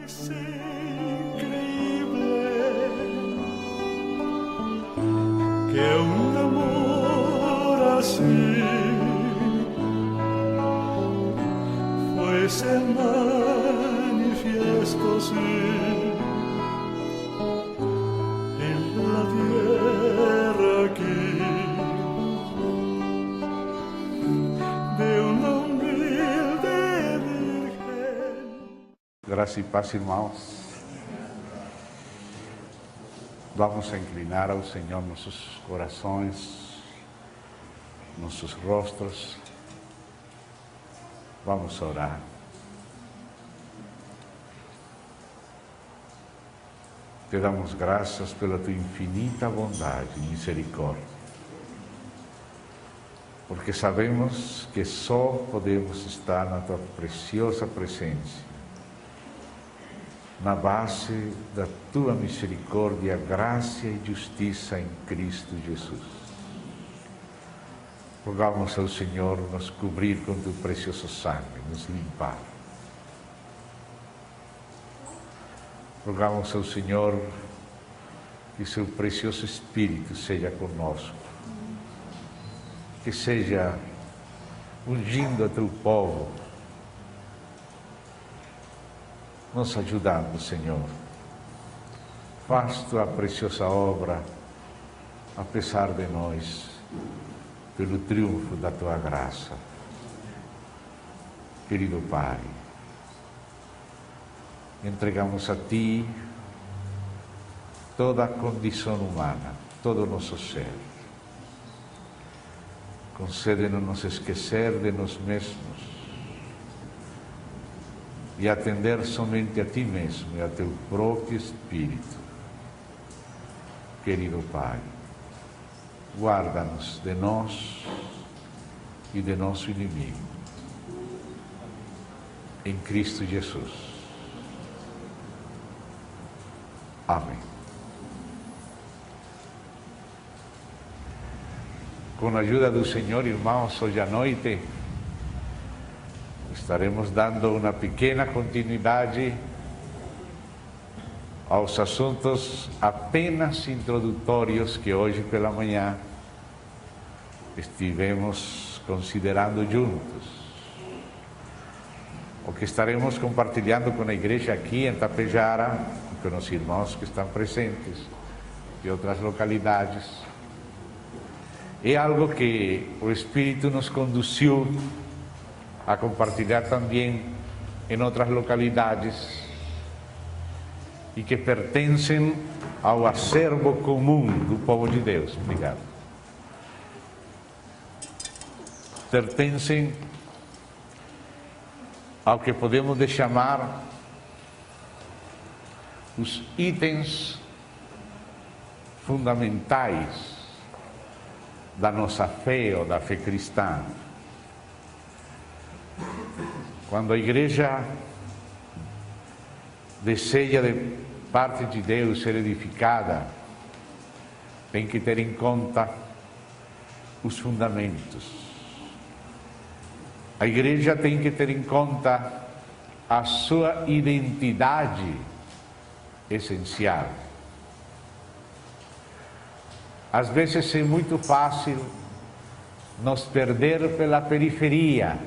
Que un amor así fuese manifiesto, sí, en la tierra aquí, de una humilde virgen. Graça e paz, irmãos. Vamos a inclinar ao Senhor nossos corações, nossos rostos. Vamos orar. Te damos graças pela tua infinita bondade e misericórdia, porque sabemos que só podemos estar na tua preciosa presença, na base da tua misericórdia, graça e justiça em Cristo Jesus. Rogamos ao Senhor nos cobrir com teu precioso sangue, nos limpar. Rogamos ao Senhor que seu precioso Espírito seja conosco, que seja ungindo a teu povo, nos ajudando, Senhor. Faz tua preciosa obra, apesar de nós, pelo triunfo da tua graça. Querido Pai, entregamos a Ti toda a condição humana, todo o nosso ser. Concede-nos nos esquecer de nós mesmos e atender somente a Ti mesmo e a Teu próprio Espírito. Querido Pai, guarda-nos de nós e de nosso inimigo. Em Cristo Jesus. Amém. Com a ajuda do Senhor, irmãos, hoje à noite estaremos dando uma pequena continuidade aos assuntos apenas introdutórios que hoje pela manhã estivemos considerando juntos. O que estaremos compartilhando com a igreja aqui em Tapejara, com os irmãos que estão presentes de outras localidades, é algo que o Espírito nos conduziu a compartilhar também em outras localidades e que pertencem ao acervo comum do povo de Deus. Obrigado. Pertencem ao que podemos chamar os itens fundamentais da nossa fé ou da fé cristã. Quando a igreja deseja de parte de Deus ser edificada, tem que ter em conta os fundamentos. A igreja tem que ter em conta a sua identidade essencial. Às vezes é muito fácil nos perder pela periferia,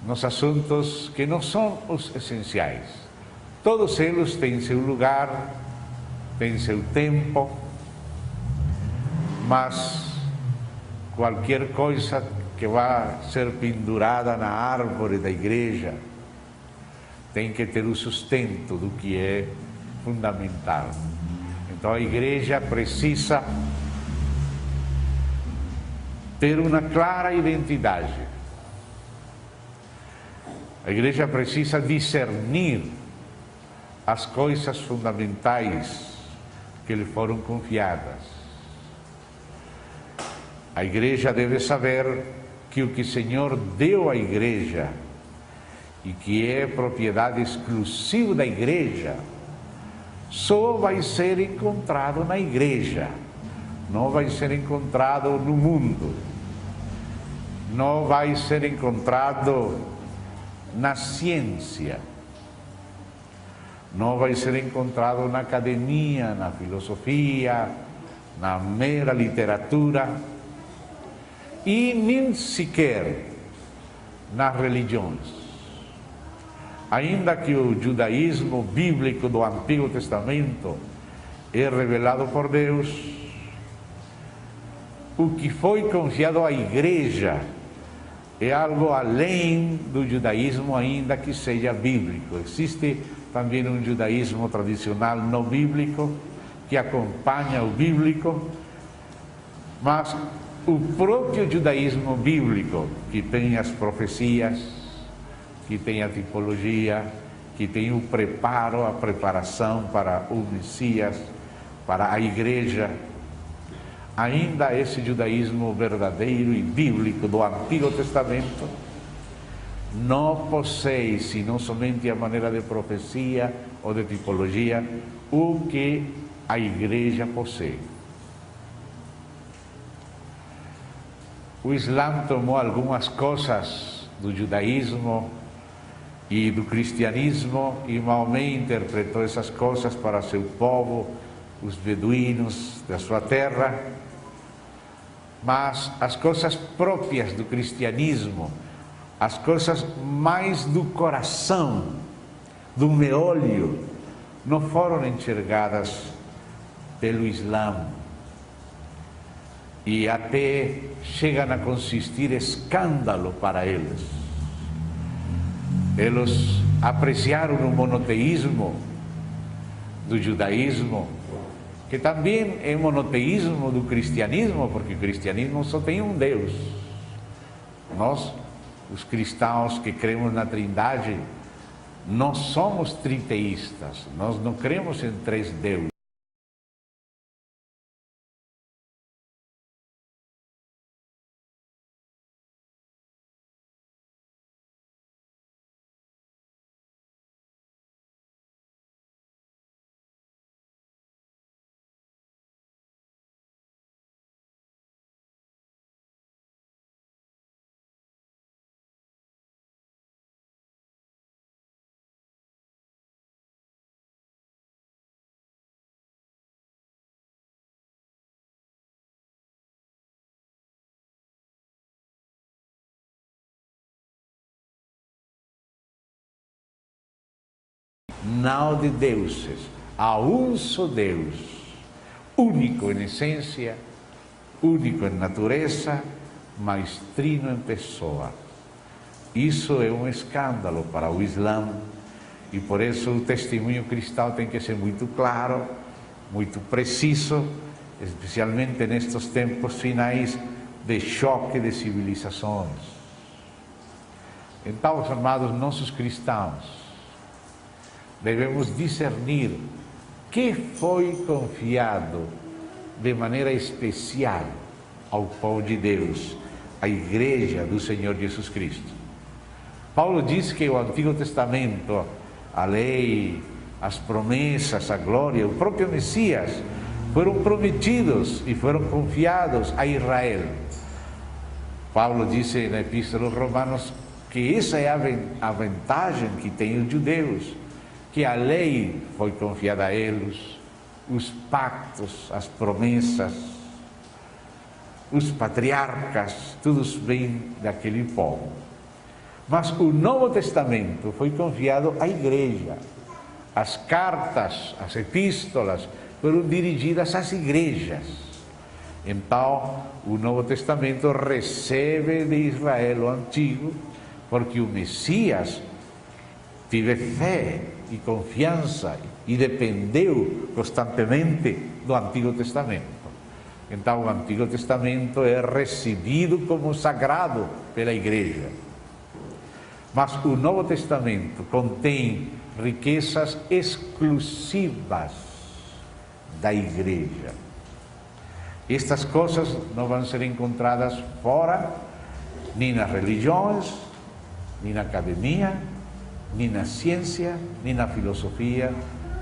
nos assuntos que não são os essenciais. Todos eles têm seu lugar, têm seu tempo, mas qualquer coisa que vá ser pendurada na árvore da igreja tem que ter o sustento do que é fundamental. Então a igreja precisa ter uma clara identidade. A igreja precisa discernir as coisas fundamentais que lhe foram confiadas. A igreja deve saber que o que o Senhor deu à igreja e que é propriedade exclusiva da igreja, só vai ser encontrado na igreja, não vai ser encontrado no mundo, não vai ser encontrado na ciência. não vai ser encontrado na academia, na filosofia, na mera literatura e nem sequer nas religiões. Ainda que o judaísmo bíblico do Antigo Testamento é revelado por Deus, o que foi confiado à igreja é algo além do judaísmo, ainda que seja bíblico. Existe também um judaísmo tradicional não bíblico, que acompanha o bíblico, mas o próprio judaísmo bíblico, que tem as profecias, que tem a tipologia, que tem o preparo, a preparação para o Messias, para a igreja, ainda esse judaísmo verdadeiro e bíblico do Antigo Testamento não possui, senão somente a maneira de profecia ou de tipologia, o que a igreja possui. O Islã tomou algumas coisas do judaísmo e do cristianismo e Maomé interpretou essas coisas para seu povo, os beduínos da sua terra, mas as coisas próprias do cristianismo, as coisas mais do coração, do meolho, não foram enxergadas pelo Islã e até chegam a consistir escândalo para eles. Eles apreciaram o monoteísmo do judaísmo, que também é monoteísmo do cristianismo, porque o cristianismo só tem um Deus. Nós, os cristãos que cremos na Trindade, não somos triteístas, nós não cremos em três deuses. Não de deuses, há um só Deus, único em essência, único em natureza, mas trino em pessoa. Isso é um escândalo para o Islã e por isso o testemunho cristão tem que ser muito claro, muito preciso, especialmente nestes tempos finais de choque de civilizações. Então, os amados nossos cristãos, devemos discernir que foi confiado de maneira especial ao povo de Deus, à igreja do Senhor Jesus Cristo. Paulo diz que o Antigo Testamento, a lei, as promessas, a glória, o próprio Messias, foram prometidos e foram confiados a Israel. Paulo disse na Epístola aos Romanos que essa é a vantagem que têm os judeus, que a lei foi confiada a eles, os pactos, as promessas, os patriarcas, todos vêm daquele povo. Mas o Novo Testamento foi confiado à igreja. As cartas, as epístolas foram dirigidas às igrejas. Então, o Novo Testamento recebe de Israel o Antigo, porque o Messias teve fé e confiança e dependeu constantemente do Antigo Testamento. Então, o Antigo Testamento é recebido como sagrado pela igreja. Mas o Novo Testamento contém riquezas exclusivas da igreja. Estas coisas não vão ser encontradas fora, nem nas religiões, nem na academia, nem na ciência, nem na filosofia,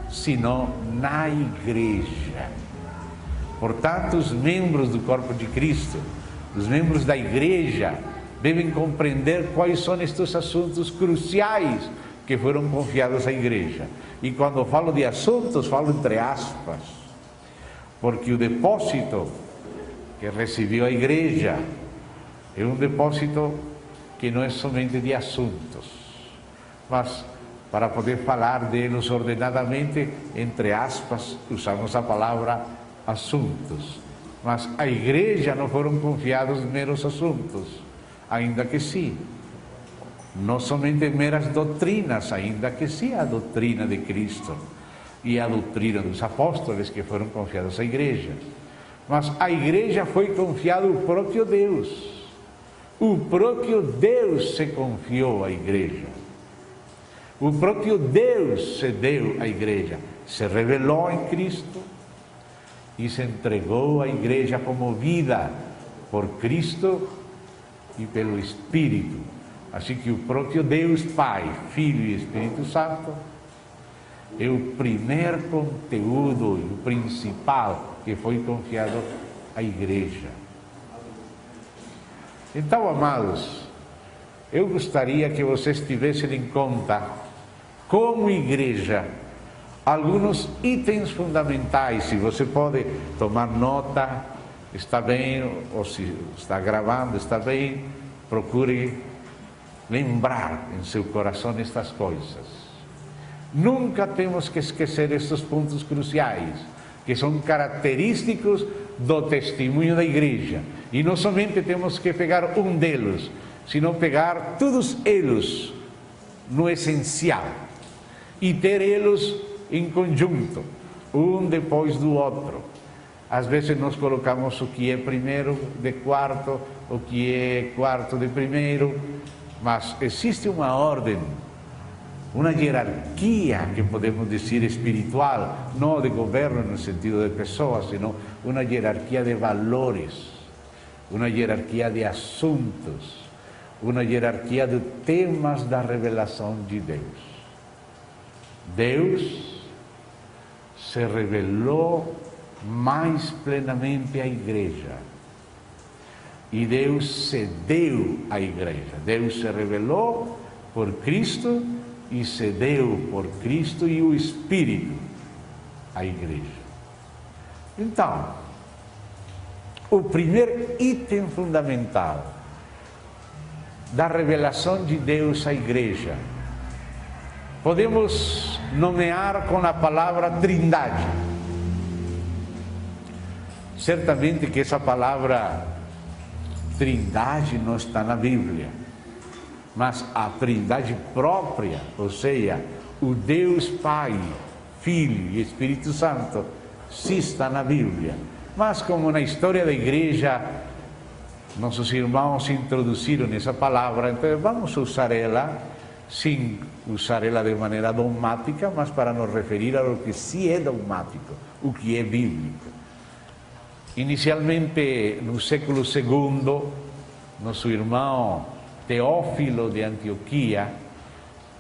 senão na igreja. Portanto, os membros do corpo de Cristo, os membros da igreja, devem compreender quais são estes assuntos cruciais que foram confiados à igreja. E quando falo de assuntos, falo entre aspas, porque o depósito que recebeu a igreja é um depósito que não é somente de assuntos, mas para poder falar deles ordenadamente, entre aspas, usamos a palavra assuntos. Mas a igreja não foram confiados meros assuntos, ainda que sim. Não somente meras doutrinas, ainda que sim a doutrina de Cristo e a doutrina dos apóstolos que foram confiados à igreja. Mas a igreja foi confiado o próprio Deus. O próprio Deus se confiou à igreja. O próprio Deus se deu à igreja. Se revelou em Cristo e se entregou à igreja como vida por Cristo e pelo Espírito. Assim que o próprio Deus, Pai, Filho e Espírito Santo é o primeiro conteúdo e o principal que foi confiado à igreja. Então, amados, eu gostaria que vocês tivessem em conta, como igreja, alguns itens fundamentais. Se você pode tomar nota, está bem, ou se está gravando, está bem, procure lembrar em seu coração estas coisas. Nunca temos que esquecer estes pontos cruciais, que são característicos do testemunho da igreja. E não somente temos que pegar um deles, sino pegar todos eles no essencial e ter eles em conjunto, um depois do outro. Às vezes nós colocamos o que é primeiro de quarto, o que é quarto de primeiro, mas existe uma ordem, uma hierarquia que podemos dizer espiritual, não de governo no sentido de pessoas, sino uma hierarquia de valores, uma hierarquia de assuntos, uma hierarquia de temas da revelação de Deus. Deus se revelou mais plenamente à igreja. E Deus se deu à igreja. Deus se revelou por Cristo e se deu por Cristo e o Espírito à igreja. Então, o primeiro item fundamental da revelação de Deus à igreja podemos nomear com a palavra Trindade. Certamente que essa palavra Trindade não está na Bíblia, mas a Trindade própria, ou seja, o Deus Pai, Filho e Espírito Santo, sim está na Bíblia. Mas como na história da igreja nossos irmãos introduziram essa palavra, então vamos usar ela, sem usar ela de maneira dogmática, mas para nos referir ao que sim é dogmático, o que é bíblico. Inicialmente, no século II, nosso irmão Teófilo de Antioquia,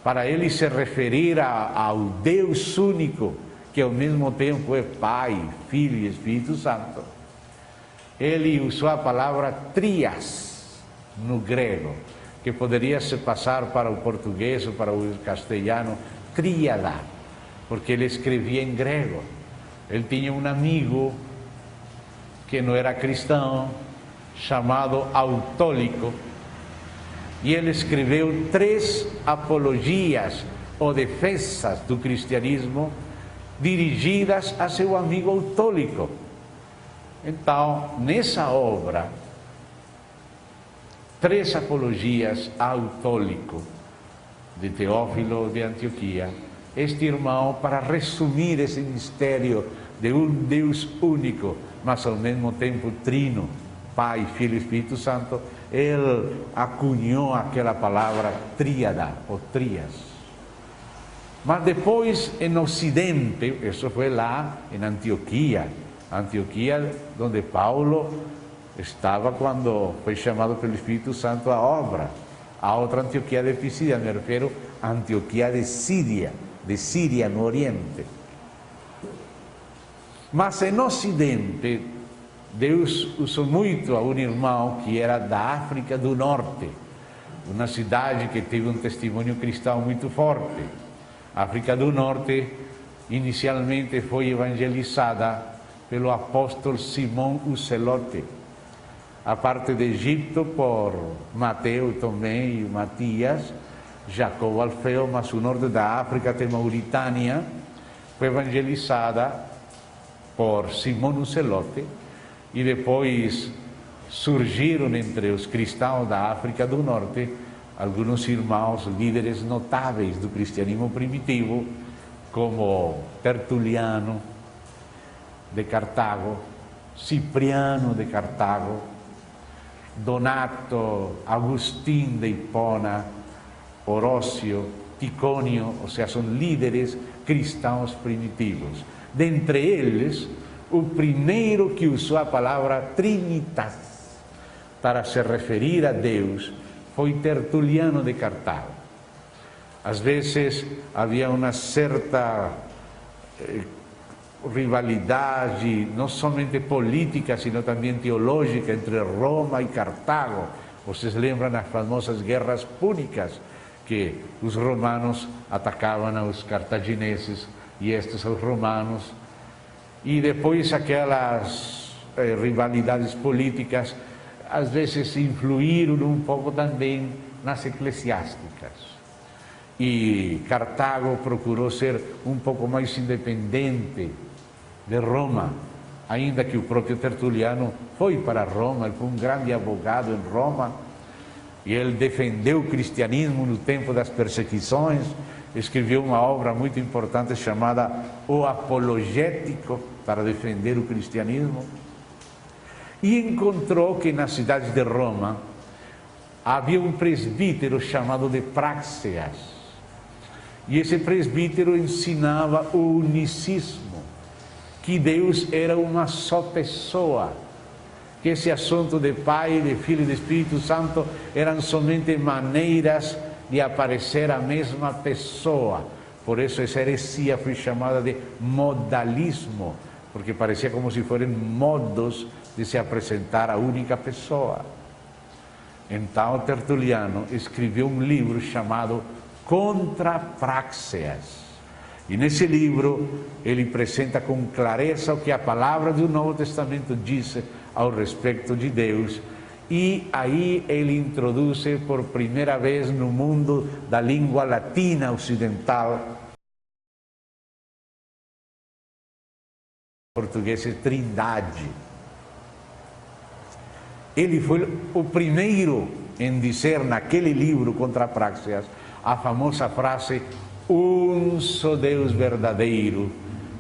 para ele se referir ao Deus único, que ao mesmo tempo é Pai, Filho e Espírito Santo, ele usou a palavra trias no grego, que poderia se passar para o português ou para o castelhano, tríada, porque ele escrevia em grego. Ele tinha um amigo que não era cristão, chamado Autólico, e ele escreveu 3 apologias ou defesas do cristianismo dirigidas a seu amigo Autólico. Então, nessa obra, 3 apologias a Autólico, de Teófilo de Antioquia, este irmão, para resumir esse mistério de um Deus único, mas ao mesmo tempo trino, Pai, Filho e Espírito Santo, ele acunhou aquela palavra tríada, ou trias. Mas depois, no Ocidente, isso foi lá em Antioquia, onde Paulo estava quando foi chamado pelo Espírito Santo à obra. A outra Antioquia de Pisídia, me refiro à Antioquia de Síria, no Oriente. Mas no Ocidente, Deus usou muito a um irmão que era da África do Norte, uma cidade que teve um testemunho cristão muito forte. A África do Norte inicialmente foi evangelizada pelo apóstolo Simão o Celote, a parte do Egito por Mateus, Tomé e Matias, Jacob Alfeu, mas o norte da África até Mauritânia foi evangelizada por Simão o Celote, e depois surgiram entre os cristãos da África do Norte alguns irmãos líderes notáveis do cristianismo primitivo, como Tertuliano de Cartago, Cipriano de Cartago, Donato, Agustín de Hipona, Horócio, Ticônio, ou seja, são líderes cristãos primitivos. Dentre eles, o primeiro que usou a palavra Trinitas para se referir a Deus foi Tertuliano de Cartago. Às vezes havia uma certa rivalidade, não somente política, sino também teológica, entre Roma e Cartago. Vocês lembram das famosas guerras púnicas, que os romanos atacavam os cartagineses e estes aos romanos, e depois aquelas rivalidades políticas às vezes influíram um pouco também nas eclesiásticas. E Cartago procurou ser um pouco mais independente de Roma, ainda que o próprio Tertuliano foi para Roma, ele foi um grande advogado em Roma, e ele defendeu o cristianismo no tempo das perseguições, escreveu uma obra muito importante chamada O Apologético, para defender o cristianismo, e encontrou que na cidade de Roma havia um presbítero chamado de Práxeas, e esse presbítero ensinava o unicismo, que Deus era uma só pessoa, que esse assunto de Pai, de Filho e de Espírito Santo eram somente maneiras de aparecer a mesma pessoa. Por isso essa heresia foi chamada de modalismo, porque parecia como se fossem modos de se apresentar a única pessoa. Então Tertuliano escreveu um livro chamado Contra Práxeas. E nesse livro ele apresenta com clareza o que a palavra do Novo Testamento diz ao respeito de Deus, e aí ele introduz por primeira vez no mundo da língua latina ocidental, português, trindade. Ele foi o primeiro em dizer naquele livro Contra Práxeas a famosa frase: um só Deus verdadeiro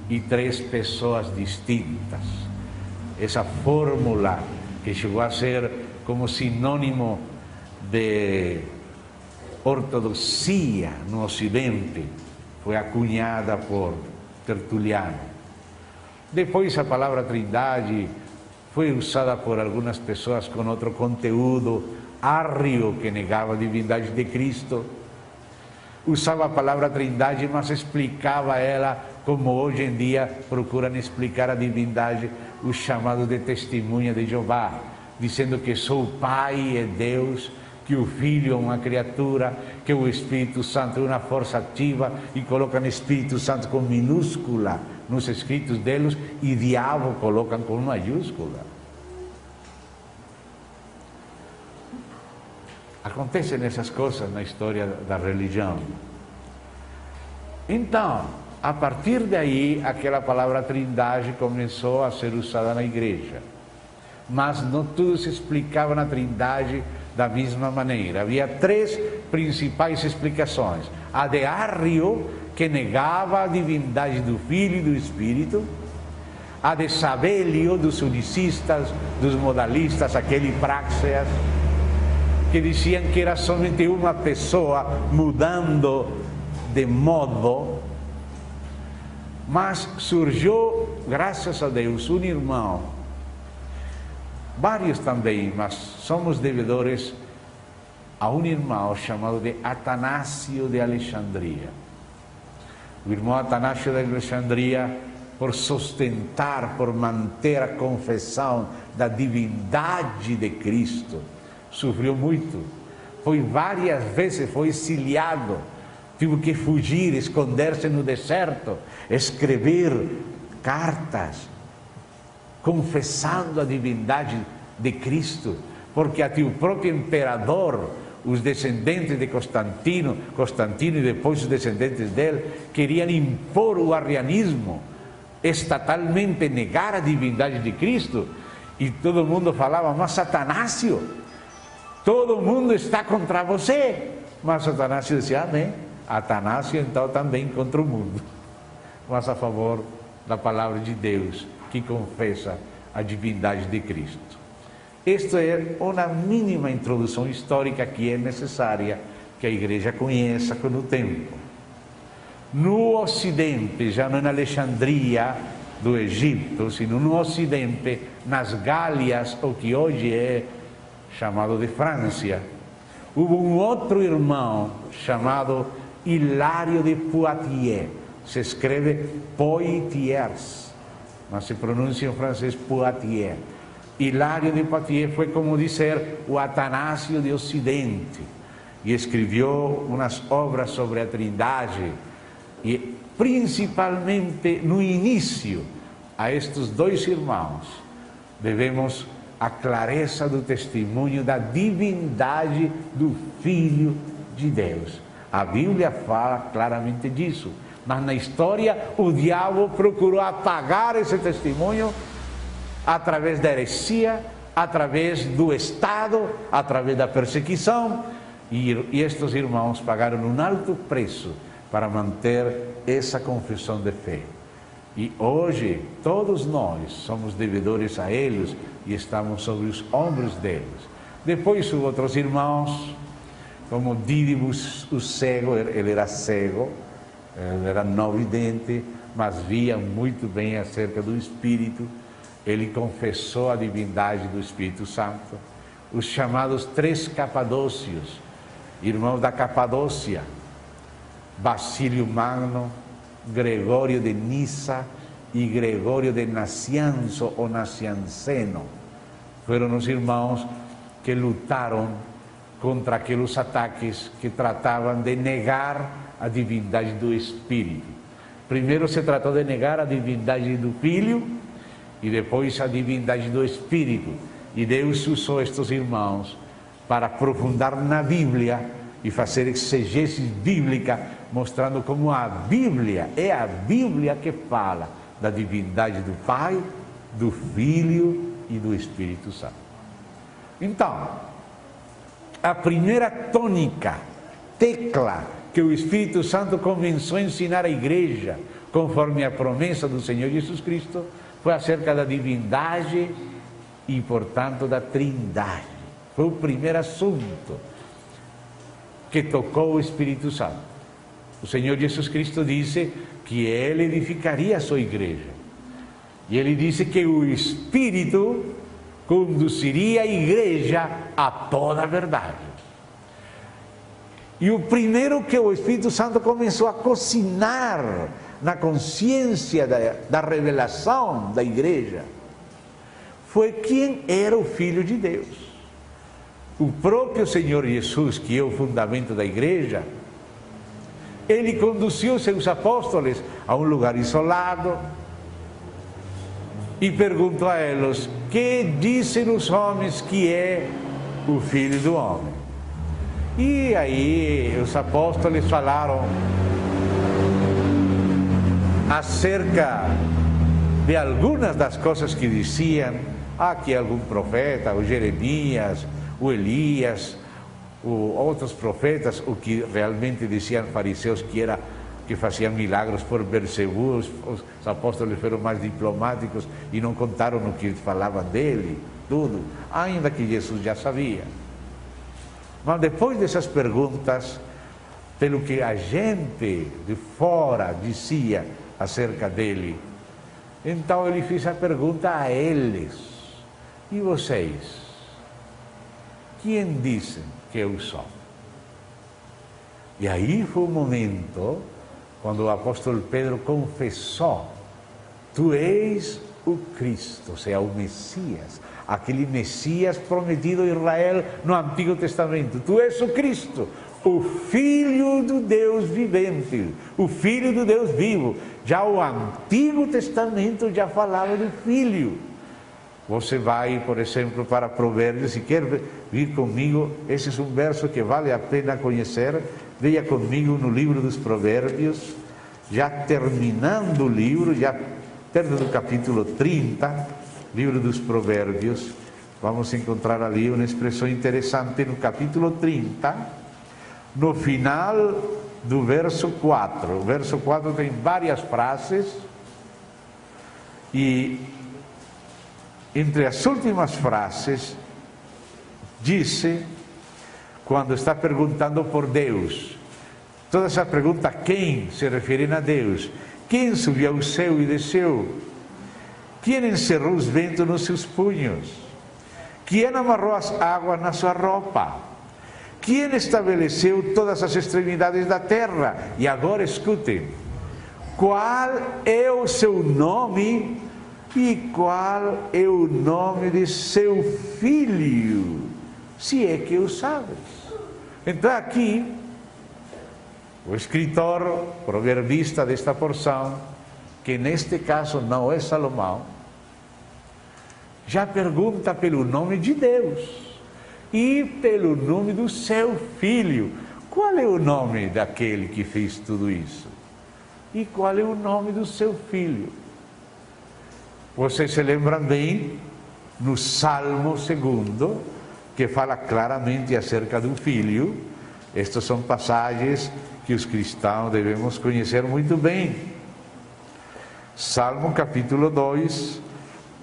e três pessoas distintas. Essa fórmula que chegou a ser como sinônimo de ortodoxia no Ocidente, foi acunhada por Tertuliano. Depois a palavra trindade foi usada por algumas pessoas com outro conteúdo. Arrio, que negava a divindade de Cristo, usava a palavra trindade, mas explicava ela como hoje em dia procuram explicar a divindade os chamados de testemunha de Jeová, dizendo que só o Pai é Deus, que o Filho é uma criatura, que o Espírito Santo é uma força ativa, e colocam Espírito Santo com minúscula nos escritos deles, e diabo colocam com maiúscula. Acontecem essas coisas na história da religião. Então, a partir daí, aquela palavra trindade começou a ser usada na igreja. Mas não todos explicavam a trindade da mesma maneira. Havia três principais explicações: a de Arrio, que negava a divindade do Filho e do Espírito; a de Sabelio, dos unicistas, dos modalistas, aquele Práxeas, que diziam que era somente uma pessoa mudando de modo. Mas surgiu, graças a Deus, um irmão, vários também, mas somos devedores a um irmão chamado de Atanásio de Alexandria. O irmão Atanásio de Alexandria, por sustentar, por manter a confissão da divindade de Cristo, sofreu muito, foi várias vezes, foi exiliado, teve que fugir, esconder-se no deserto, escrever cartas, confessando a divindade de Cristo, porque até o próprio imperador, os descendentes de Constantino e depois os descendentes dele, queriam impor o arrianismo, estatalmente negar a divindade de Cristo, e todo mundo falava, mas Atanásio, todo mundo está contra você. Mas Atanásio dizia, amém, Atanásio então também contra o mundo, mas a favor da palavra de Deus, que confessa a divindade de Cristo. Esta é uma mínima introdução histórica que é necessária que a igreja conheça com o tempo. No Ocidente, já não na Alexandria do Egito, sino no Ocidente, nas Gálias, o que hoje é chamado de França, houve um outro irmão chamado Hilário de Poitiers. Se escreve Poitiers, mas se pronuncia em francês Poitiers. Hilário de Poitiers foi como dizer o Atanásio de Ocidente, e escreveu umas obras sobre a Trindade, e principalmente no início, a estes dois irmãos devemos a clareza do testemunho da divindade do Filho de Deus. A Bíblia fala claramente disso, mas na história o diabo procurou apagar esse testemunho através da heresia, através do Estado, através da perseguição, e estes irmãos pagaram um alto preço para manter essa confissão de fé. E hoje todos nós somos devedores a eles e estamos sobre os ombros deles. Depois outros irmãos, como Dídimo o cego, ele era cego, ele era não vidente, mas via muito bem acerca do Espírito. Ele confessou a divindade do Espírito Santo. Os chamados três Capadócios, irmãos da Capadócia, Basílio Magno, Gregório de Nissa e Gregório de Nacianzo ou Nacianceno, foram os irmãos que lutaram contra aqueles ataques que tratavam de negar a divindade do Espírito. Primeiro se tratou de negar a divindade do Filho e depois a divindade do Espírito. E Deus usou estes irmãos para aprofundar na Bíblia e fazer exegese bíblica, mostrando como a Bíblia é a Bíblia que fala da divindade do Pai, do Filho e do Espírito Santo. Então, a primeira tônica, tecla, que o Espírito Santo começou a ensinar à igreja, conforme a promessa do Senhor Jesus Cristo, foi acerca da divindade e, portanto, da Trindade. Foi o primeiro assunto que tocou o Espírito Santo. O Senhor Jesus Cristo disse que Ele edificaria a sua igreja. E Ele disse que o Espírito conduziria a igreja a toda a verdade. E o primeiro que o Espírito Santo começou a cocinar na consciência da revelação da igreja foi quem era o Filho de Deus. O próprio Senhor Jesus, que é o fundamento da igreja, Ele conduziu seus apóstolos a um lugar isolado e perguntou a eles: que dizem os homens que é o Filho do Homem? E aí os apóstolos falaram acerca de algumas das coisas que diziam, que algum profeta, o Jeremias, o Elias, outros profetas, o que realmente diziam fariseus que faziam milagres por Beelzebú. Os apóstolos foram mais diplomáticos e não contaram o que falavam dele, tudo, ainda que Jesus já sabia. Mas depois dessas perguntas, pelo que a gente de fora dizia acerca dele, então ele fez a pergunta a eles: e vocês? Quem dizem que eu sou? E aí foi o momento quando o apóstolo Pedro confessou: tu és o Cristo, ou seja, o Messias, aquele Messias prometido a Israel no Antigo Testamento. Tu és o Cristo, o Filho do Deus vivente, o Filho do Deus vivo. Já o Antigo Testamento já falava do Filho. Você vai, por exemplo, para Provérbios, se quer vir comigo, esse é um verso que vale a pena conhecer. Venha comigo no livro dos Provérbios, já terminando o livro, já perto do capítulo 30, livro dos Provérbios. Vamos encontrar ali uma expressão interessante no capítulo 30, no final do verso 4. O verso 4 tem várias frases e entre as últimas frases disse, quando está perguntando por Deus, toda essa pergunta quem se referem a Deus. Quem subiu ao céu e desceu? Quem encerrou os ventos nos seus punhos? Quem amarrou as águas na sua roupa? Quem estabeleceu todas as extremidades da terra? E agora escutem, qual é o seu nome e qual é o nome de seu filho, se é que o sabes? Então aqui, o escritor proverbista desta porção, que neste caso não é Salomão, já pergunta pelo nome de Deus e pelo nome do seu filho. Qual é o nome daquele que fez tudo isso? E qual é o nome do seu filho? Vocês se lembram bem, no Salmo 2, que fala claramente acerca do filho. Estas são passagens que os cristãos devemos conhecer muito bem. Salmo capítulo 2,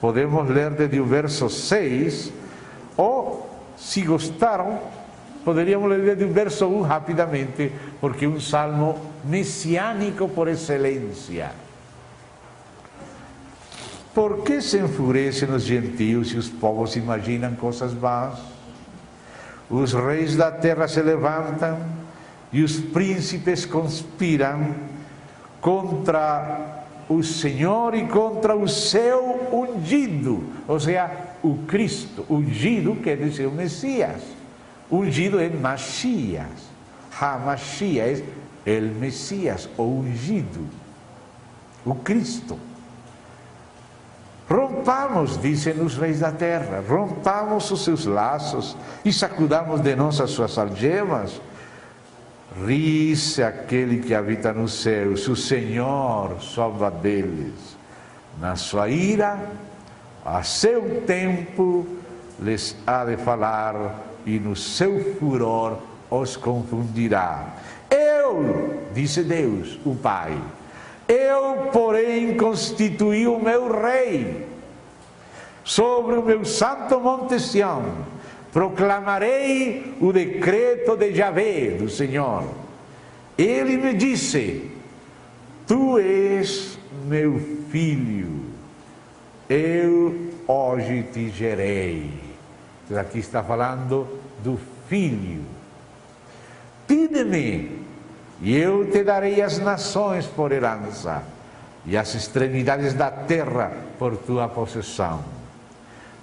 podemos ler desde o verso 6, ou, se gostaram, poderíamos ler desde o verso 1 rapidamente, porque é um salmo messiânico por excelência. Por que se enfurecem os gentios e os povos imaginam coisas más? Os reis da terra se levantam e os príncipes conspiram contra o Senhor e contra o seu ungido, ou seja, o Cristo. Ungido quer dizer o Messias. Ungido é Mashiach. Ha-Mashiach é o Messias, o ungido, o Cristo. Rompamos, dizem os reis da terra, rompamos os seus laços e sacudamos de nós as suas algemas. Ri-se aquele que habita nos céus, o Senhor sova deles. Na sua ira, a seu tempo, lhes há de falar, e no seu furor os confundirá. Eu, disse Deus, o Pai, eu, porém, constituí o meu rei sobre o meu santo monte Sião. Proclamarei o decreto de Javé, do Senhor. Ele me disse: tu és meu filho, eu hoje te gerei. Então, aqui está falando do filho. Pide-me, e eu te darei as nações por herança, e as extremidades da terra por tua possessão.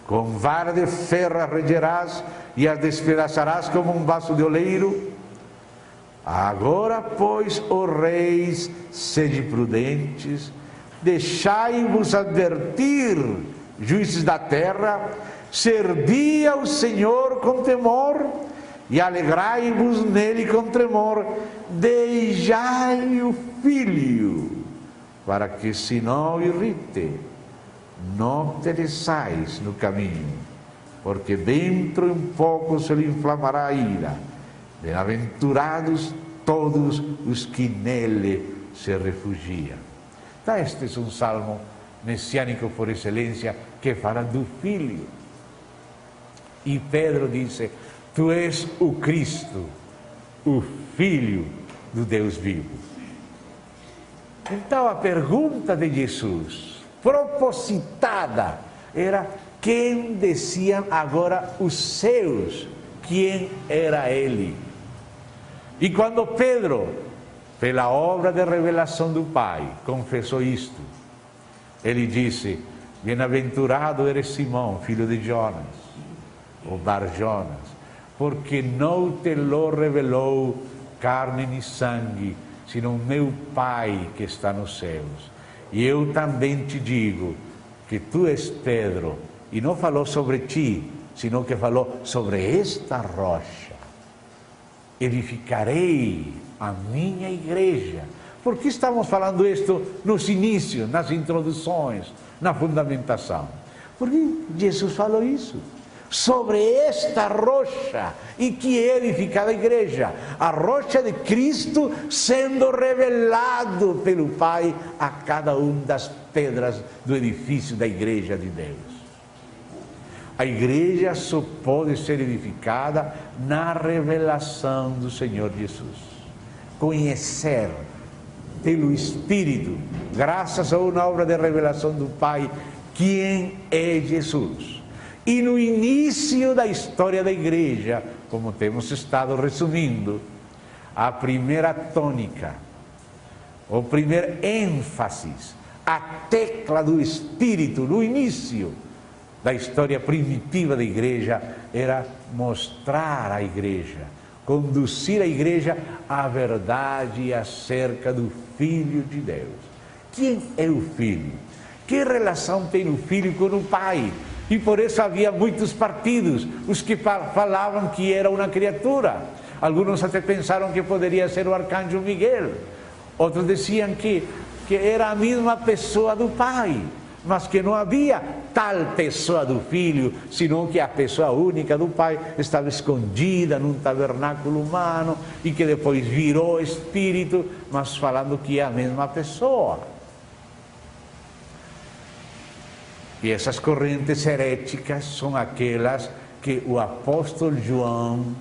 Com vara de ferro as regerás, e as despedaçarás como um vaso de oleiro. Agora, pois, ó reis, sede prudentes, deixai-vos advertir, juízes da terra, servi ao Senhor com temor, e alegrai-vos nele com tremor, deixai o filho, para que se não irrite, não pereçais no caminho, porque dentro de um pouco se lhe inflamará a ira. Bem-aventurados todos os que nele se refugiam. Então, este é um salmo messiânico por excelência, que fala do filho. E Pedro disse: tu és o Cristo, o Filho do Deus vivo. Então a pergunta de Jesus, propositada, era: quem diziam agora os seus, quem era ele? E quando Pedro, pela obra de revelação do Pai, confessou isto, ele disse: Bem-aventurado eres Simão, filho de Jonas, ou Bar-Jonas, porque não te lo revelou carne nem sangue, senão meu Pai que está nos céus. E eu também te digo que tu és Pedro, e não falou sobre ti, senão que falou sobre esta rocha. Edificarei a minha igreja. Por que estamos falando isto nos inícios, nas introduções, na fundamentação? Porque Jesus falou isso. Sobre esta rocha, e que é edificada a igreja, a rocha de Cristo sendo revelado pelo Pai a cada uma das pedras do edifício da igreja de Deus. A igreja só pode ser edificada na revelação do Senhor Jesus. Conhecer pelo Espírito, graças a uma obra de revelação do Pai, quem é Jesus. E no início da história da igreja, como temos estado resumindo, a primeira tônica, o primeiro ênfase, a tecla do Espírito no início da história primitiva da igreja era mostrar à igreja, conduzir a igreja à verdade acerca do Filho de Deus. Quem é o Filho? Que relação tem o Filho com o Pai? E por isso havia muitos partidos, os que falavam que era uma criatura. Alguns até pensaram que poderia ser o arcanjo Miguel. Outros diziam que era a mesma pessoa do Pai, mas que não havia tal pessoa do Filho, senão que a pessoa única do Pai estava escondida num tabernáculo humano e que depois virou Espírito, mas falando que é a mesma pessoa. E essas correntes heréticas são aquelas que o apóstolo João,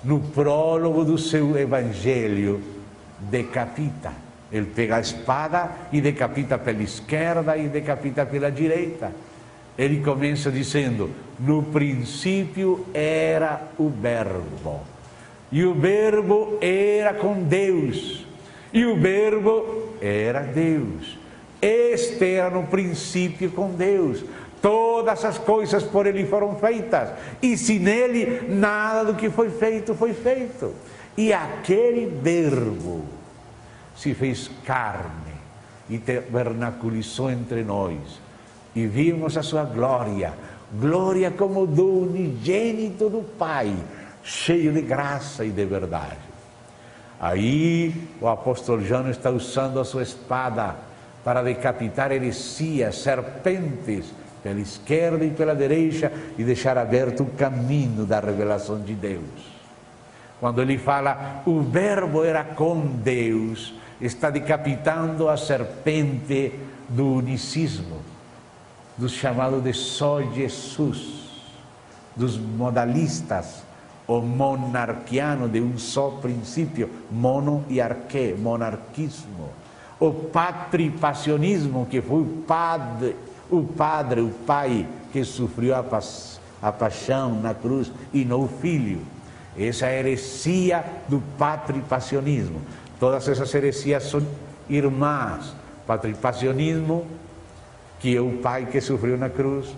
no prólogo do seu evangelho, decapita. Ele pega a espada e decapita pela esquerda e decapita pela direita. Ele começa dizendo: no princípio era o Verbo, e o Verbo era com Deus, e o Verbo era Deus. Este era no princípio com Deus. Todas as coisas por Ele foram feitas, e sem Ele nada do que foi feito foi feito. E aquele Verbo se fez carne e tabernaculizou entre nós, e vimos a sua glória, glória como do unigênito do Pai, cheio de graça e de verdade. Aí o apóstolo João está usando a sua espada para decapitar heresias, serpentes, pela esquerda e pela direita, e deixar aberto o caminho da revelação de Deus. Quando ele fala, o Verbo era com Deus, está decapitando a serpente do unicismo, do chamado de só Jesus, dos modalistas, o monarquiano de um só princípio, mono e arquê, monarquismo. O patripacionismo, que foi o Pai que sofreu a paixão na cruz e não o Filho. Essa é a heresia do patripacionismo. Todas essas heresias são irmãs. Patripacionismo, que é o Pai que sofreu na cruz.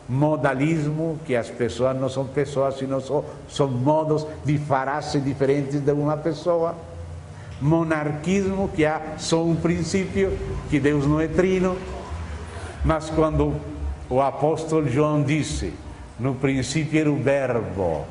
Modalismo, que as pessoas não são pessoas, senão são modos de fará-se diferentes de uma pessoa. Monarquismo, que há só um princípio, que Deus não é trino. Mas quando o apóstolo João disse, no princípio era o Verbo,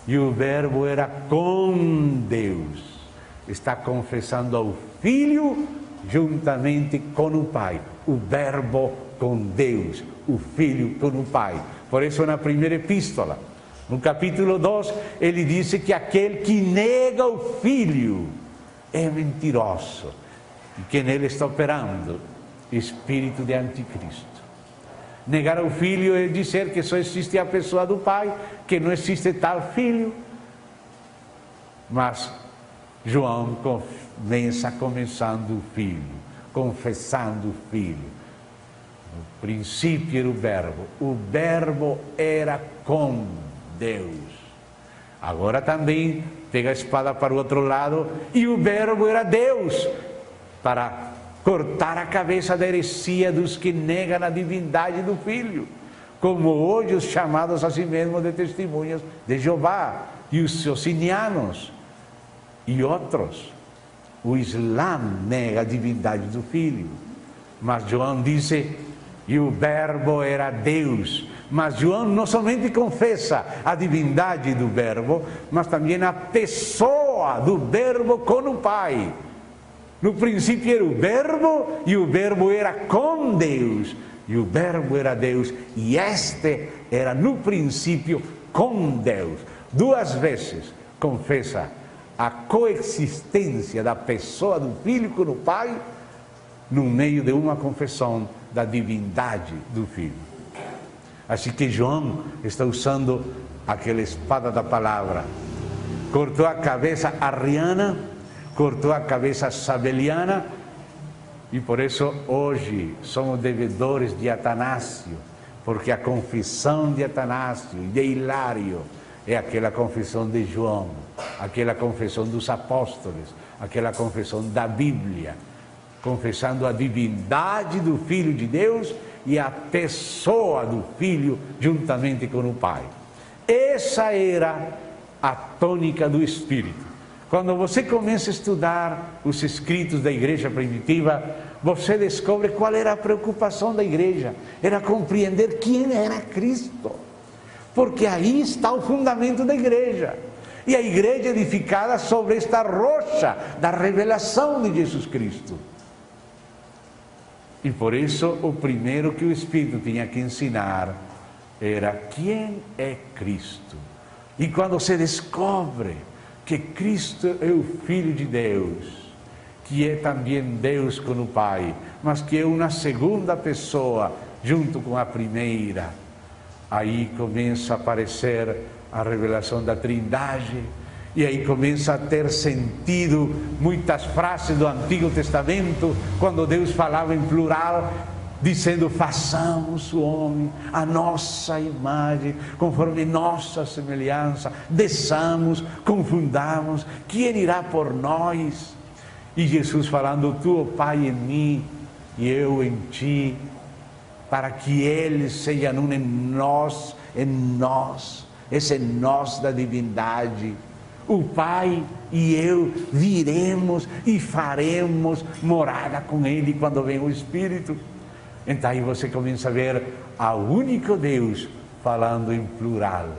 e o Verbo era com Deus, está confessando ao Filho juntamente com o Pai. O Verbo com Deus, o Filho com o Pai. Por isso, na primeira epístola, no capítulo 2, ele disse que aquele que nega o Filho é mentiroso, e que nele está operando espírito de anticristo. Negar o Filho é dizer que só existe a pessoa do Pai, que não existe tal Filho. Mas João começa começando o Filho, confessando o Filho. No princípio era o Verbo era com Deus. Agora também pega a espada para o outro lado, e o Verbo era Deus, para cortar a cabeça da heresia dos que negam a divindade do Filho, como hoje os chamados a si mesmos de testemunhas de Jeová, e os socinianos, e outros. O Islã nega a divindade do Filho, mas João disse, e o Verbo era Deus. Mas João não somente confessa a divindade do Verbo, mas também a pessoa do Verbo com o Pai. No princípio era o Verbo, e o Verbo era com Deus, e o Verbo era Deus, e este era no princípio com Deus. 2 vezes confessa a coexistência da pessoa do Filho com o Pai, no meio de uma confissão da divindade do Filho. Assim que João está usando aquela espada da palavra. Cortou a cabeça arriana, cortou a cabeça sabeliana, e por isso hoje somos devedores de Atanásio, porque a confissão de Atanásio e de Hilário é aquela confissão de João, aquela confissão dos apóstolos, aquela confissão da Bíblia, confessando a divindade do Filho de Deus e a pessoa do Filho juntamente com o Pai. Essa era a tônica do Espírito. Quando você começa a estudar os escritos da igreja primitiva, você descobre qual era a preocupação da igreja. Era compreender quem era Cristo. Porque aí está o fundamento da igreja. E a igreja edificada sobre esta rocha da revelação de Jesus Cristo. E por isso o primeiro que o Espírito tinha que ensinar era quem é Cristo. E quando se descobre que Cristo é o Filho de Deus, que é também Deus com o Pai, mas que é uma segunda pessoa junto com a primeira, aí começa a aparecer a revelação da Trindade, e aí começa a ter sentido muitas frases do Antigo Testamento, quando Deus falava em plural, dizendo, façamos o homem a nossa imagem, conforme nossa semelhança, desçamos, confundamos, quem irá por nós? E Jesus falando, tu, ó Pai, em mim, e eu em ti, para que eles sejam um em nós, esse nós da divindade. O Pai e eu viremos e faremos morada com Ele quando vem o Espírito. Então aí você começa a ver ao único Deus falando em plural,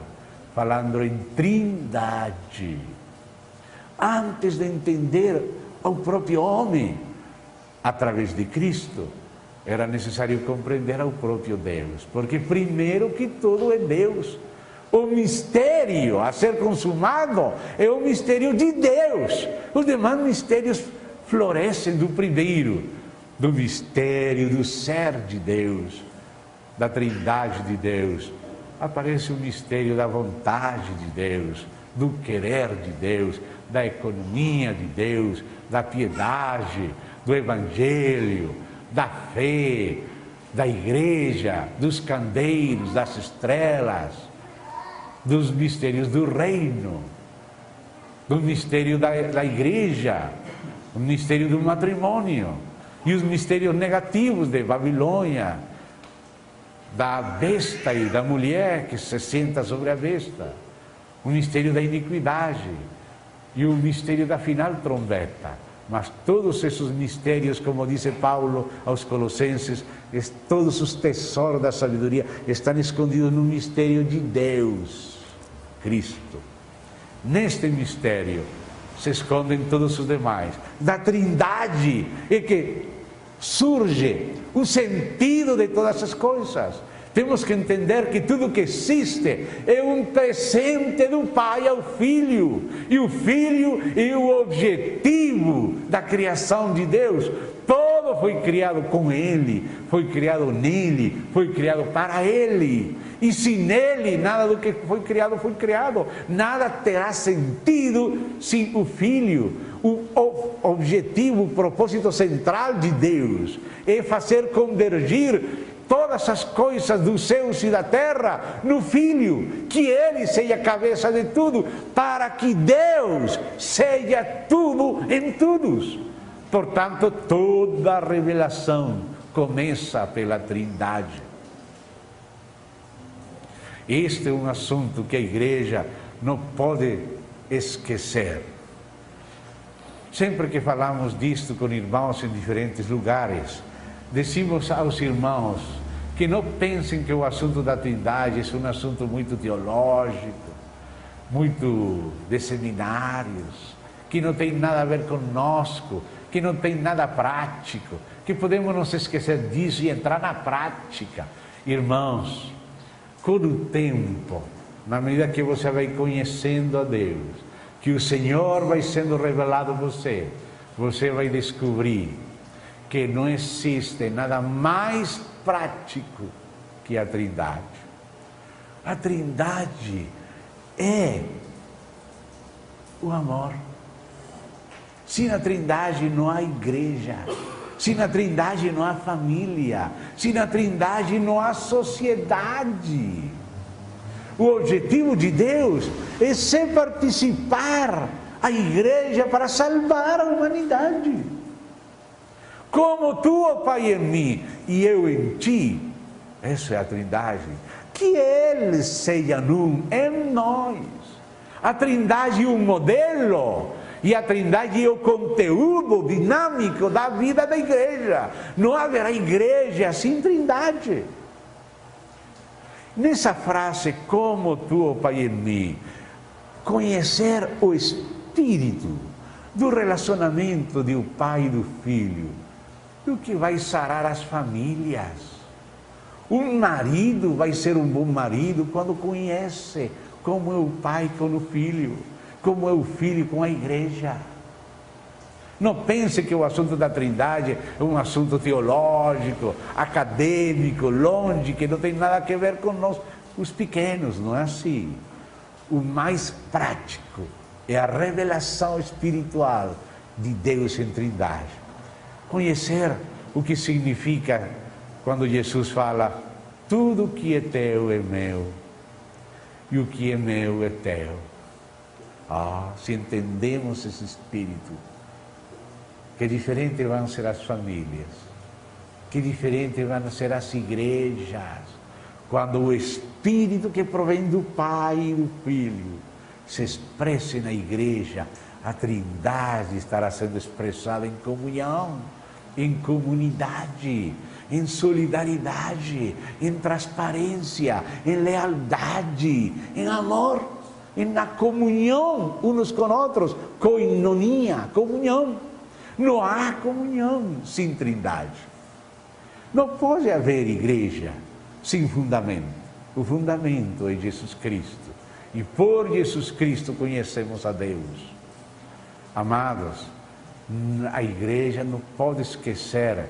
falando em trindade. Antes de entender o próprio homem através de Cristo, era necessário compreender ao próprio Deus, porque primeiro que tudo é Deus. O mistério a ser consumado é o mistério de Deus. Os demais mistérios florescem do primeiro, do mistério do ser de Deus, da trindade de Deus. Aparece o mistério da vontade de Deus, do querer de Deus, da economia de Deus, da piedade, do evangelho, da fé, da igreja, dos candeiros, das estrelas, dos mistérios do reino, do mistério da igreja, o mistério do matrimônio, e os mistérios negativos de Babilônia, da besta e da mulher que se senta sobre a besta, o mistério da iniquidade e o mistério da final trombeta. Mas todos esses mistérios, como disse Paulo aos Colossenses, todos os tesouros da sabedoria estão escondidos no mistério de Deus, Cristo. Neste mistério se escondem todos os demais. Da Trindade é que surge o sentido de todas as coisas. Temos que entender que tudo que existe é um presente do Pai ao Filho. E o Filho é o objetivo da criação de Deus. Todo foi criado com Ele, foi criado nele, foi criado para Ele. E sem Ele, nada do que foi criado. Nada terá sentido sem o Filho. O objetivo, o propósito central de Deus é fazer convergir todas as coisas dos céus e da terra no Filho, que Ele seja a cabeça de tudo, para que Deus seja tudo em todos. Portanto, toda a revelação começa pela Trindade. Este é um assunto que a igreja não pode esquecer. Sempre que falamos disto com irmãos em diferentes lugares, decimos aos irmãos que não pensem que o assunto da Trindade é um assunto muito teológico, muito de seminários, que não tem nada a ver conosco, que não tem nada prático, que podemos nos esquecer disso e entrar na prática. Irmãos, com o tempo, na medida que você vai conhecendo a Deus, que o Senhor vai sendo revelado a você, você vai descobrir que não existe nada mais prático que a Trindade. A Trindade é o amor. Sem a Trindade não há igreja. Sem a Trindade não há família. Sem a Trindade não há sociedade. O objetivo de Deus é ser participar a igreja para salvar a humanidade. Como tu, ó Pai, em mim e eu em ti, essa é a Trindade. Que eles sejam um em nós. A Trindade é um modelo. E a Trindade é o conteúdo dinâmico da vida da igreja. Não haverá igreja sem Trindade. Nessa frase, como tu, ó Pai, em mim, conhecer o espírito do relacionamento do Pai e do Filho, o que vai sarar as famílias. Um marido vai ser um bom marido quando conhece como é o pai com o filho, como é o filho com a igreja. Não pense que o assunto da Trindade é um assunto teológico, acadêmico, longe, que não tem nada a ver com nós, os pequenos, não é assim. O mais prático é a revelação espiritual de Deus em Trindade. Conhecer o que significa quando Jesus fala: tudo que é teu é meu, e o que é meu é teu. Se entendemos esse espírito, que diferente vão ser as famílias, que diferente vão ser as igrejas, quando o espírito que provém do Pai e do Filho se expresse na igreja. A Trindade estará sendo expressada em comunhão, em comunidade, em solidariedade, em transparência, em lealdade, em amor, na comunhão uns com outros, koinonia, comunhão. Não há comunhão sem Trindade. Não pode haver igreja sem fundamento. O fundamento é Jesus Cristo. E por Jesus Cristo conhecemos a Deus. Amados, a igreja não pode esquecer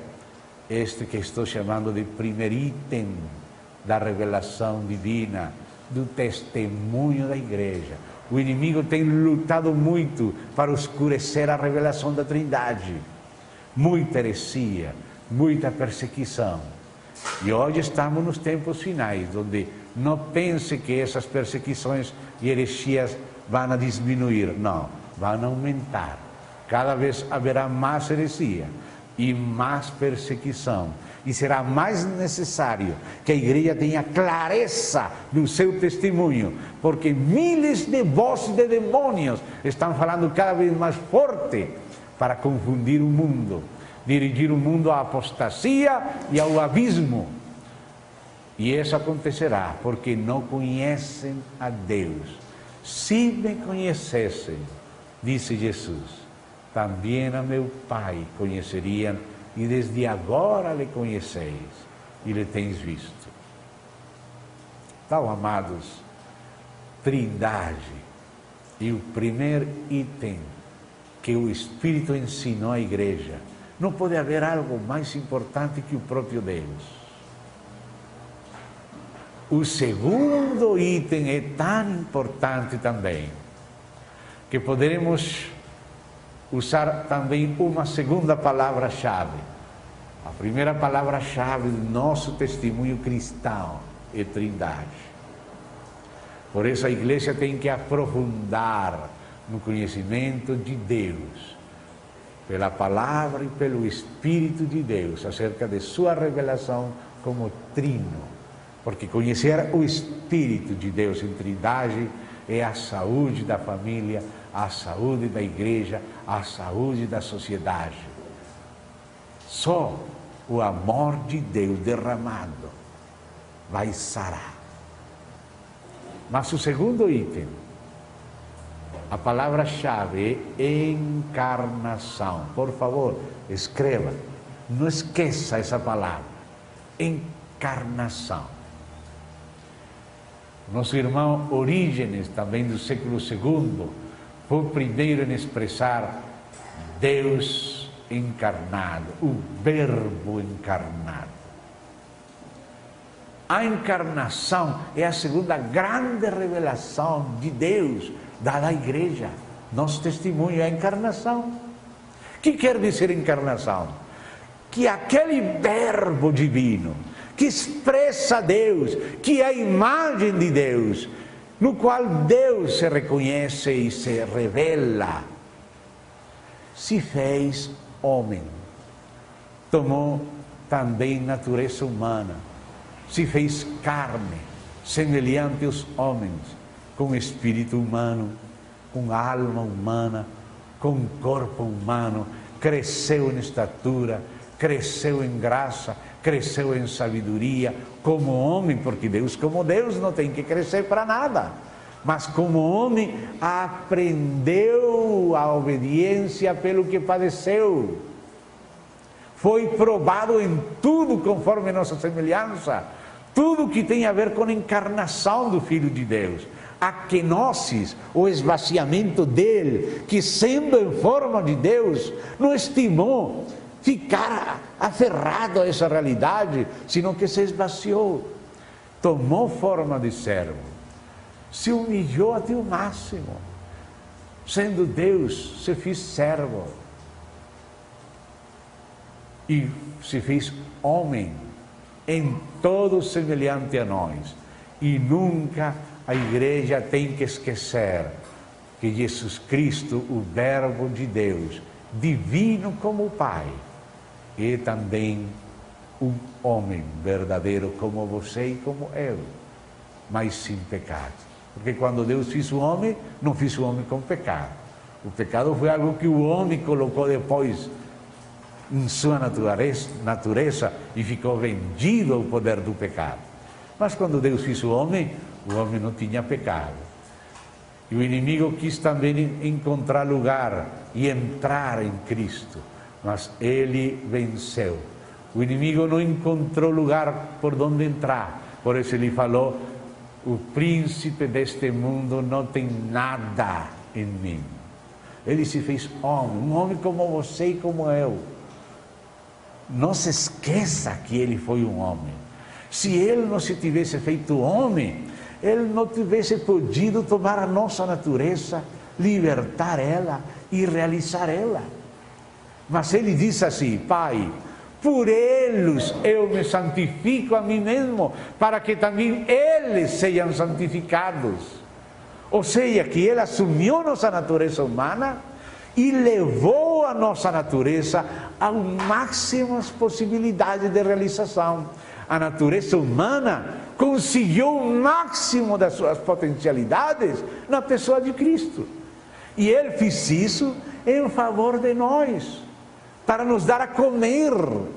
este que estou chamando de primeiro item da revelação divina, do testemunho da igreja. O inimigo tem lutado muito para oscurecer a revelação da Trindade. Muita heresia, muita perseguição. E hoje estamos nos tempos finais, onde não pense que essas perseguições e heresias vão a diminuir. Não, vão aumentar. Cada vez haverá mais heresia e mais perseguição. E será mais necessário que a igreja tenha clareza no seu testemunho, porque miles de vozes de demônios estão falando cada vez mais forte para confundir o mundo, dirigir o mundo à apostasia e ao abismo. E isso acontecerá porque não conhecem a Deus. Se me conhecessem, disse Jesus, também a meu Pai conheceriam, e desde agora lhe conheceis e lhe tens visto. Então, amados, Trindade, e o primeiro item que o Espírito ensinou à igreja. Não pode haver algo mais importante que o próprio Deus. O segundo item é tão importante também, que poderemos usar também uma segunda palavra-chave. A primeira palavra-chave do nosso testemunho cristão é Trindade. Por isso a igreja tem que aprofundar no conhecimento de Deus. pela palavra e pelo Espírito de Deus, acerca de sua revelação como trino. Porque conhecer o Espírito de Deus em Trindade é a saúde da família, a saúde da igreja, a saúde da sociedade. Só o amor de Deus derramado vai sarar. Mas o segundo item, a palavra-chave é encarnação. Por favor, escreva, não esqueça essa palavra, encarnação. Nosso irmão Orígenes, também do século II, foi o primeiro em expressar Deus encarnado, o Verbo encarnado. A encarnação é a segunda grande revelação de Deus dada à igreja. Nosso testemunho é a encarnação. O que quer dizer encarnação? Que aquele Verbo divino que expressa Deus, que é a imagem de Deus, no qual Deus se reconhece e se revela, se fez homem, tomou também natureza humana, se fez carne, semelhante aos homens, com espírito humano, com alma humana, com corpo humano, cresceu em estatura, cresceu em graça, cresceu em sabedoria, como homem, porque Deus como Deus não tem que crescer para nada, mas como homem aprendeu a obediência pelo que padeceu, foi provado em tudo conforme nossa semelhança, tudo que tem a ver com a encarnação do Filho de Deus, a kenosis, o esvaziamento dele, que sendo em forma de Deus, não estimou ficar aferrado a essa realidade, senão que se esvaziou, tomou forma de servo, se humilhou até o máximo, sendo Deus, se fez servo, e se fez homem, em todo semelhante a nós. E nunca a igreja tem que esquecer que Jesus Cristo, o Verbo de Deus, divino como o Pai, é também um homem verdadeiro como você e como eu, mas sem pecado. Porque quando Deus fez o homem, não fez o homem com pecado. O pecado foi algo que o homem colocou depois em sua natureza e ficou vendido ao poder do pecado. Mas quando Deus fez o homem não tinha pecado. E o inimigo quis também encontrar lugar e entrar em Cristo, mas ele venceu. O inimigo não encontrou lugar por onde entrar, por isso ele falou: o príncipe deste mundo não tem nada em mim. Ele se fez homem, um homem como você e como eu. Não se esqueça que ele foi um homem. Se ele não se tivesse feito homem, ele não tivesse podido tomar a nossa natureza, libertar ela e realizar ela. Mas ele disse assim: Pai, por eles eu me santifico a mim mesmo, para que também eles sejam santificados. Ou seja, que ele assumiu nossa natureza humana e levou a nossa natureza ao máximo as possibilidades de realização. A natureza humana conseguiu o máximo das suas potencialidades na pessoa de Cristo. E ele fez isso em favor de nós, para nos dar a comer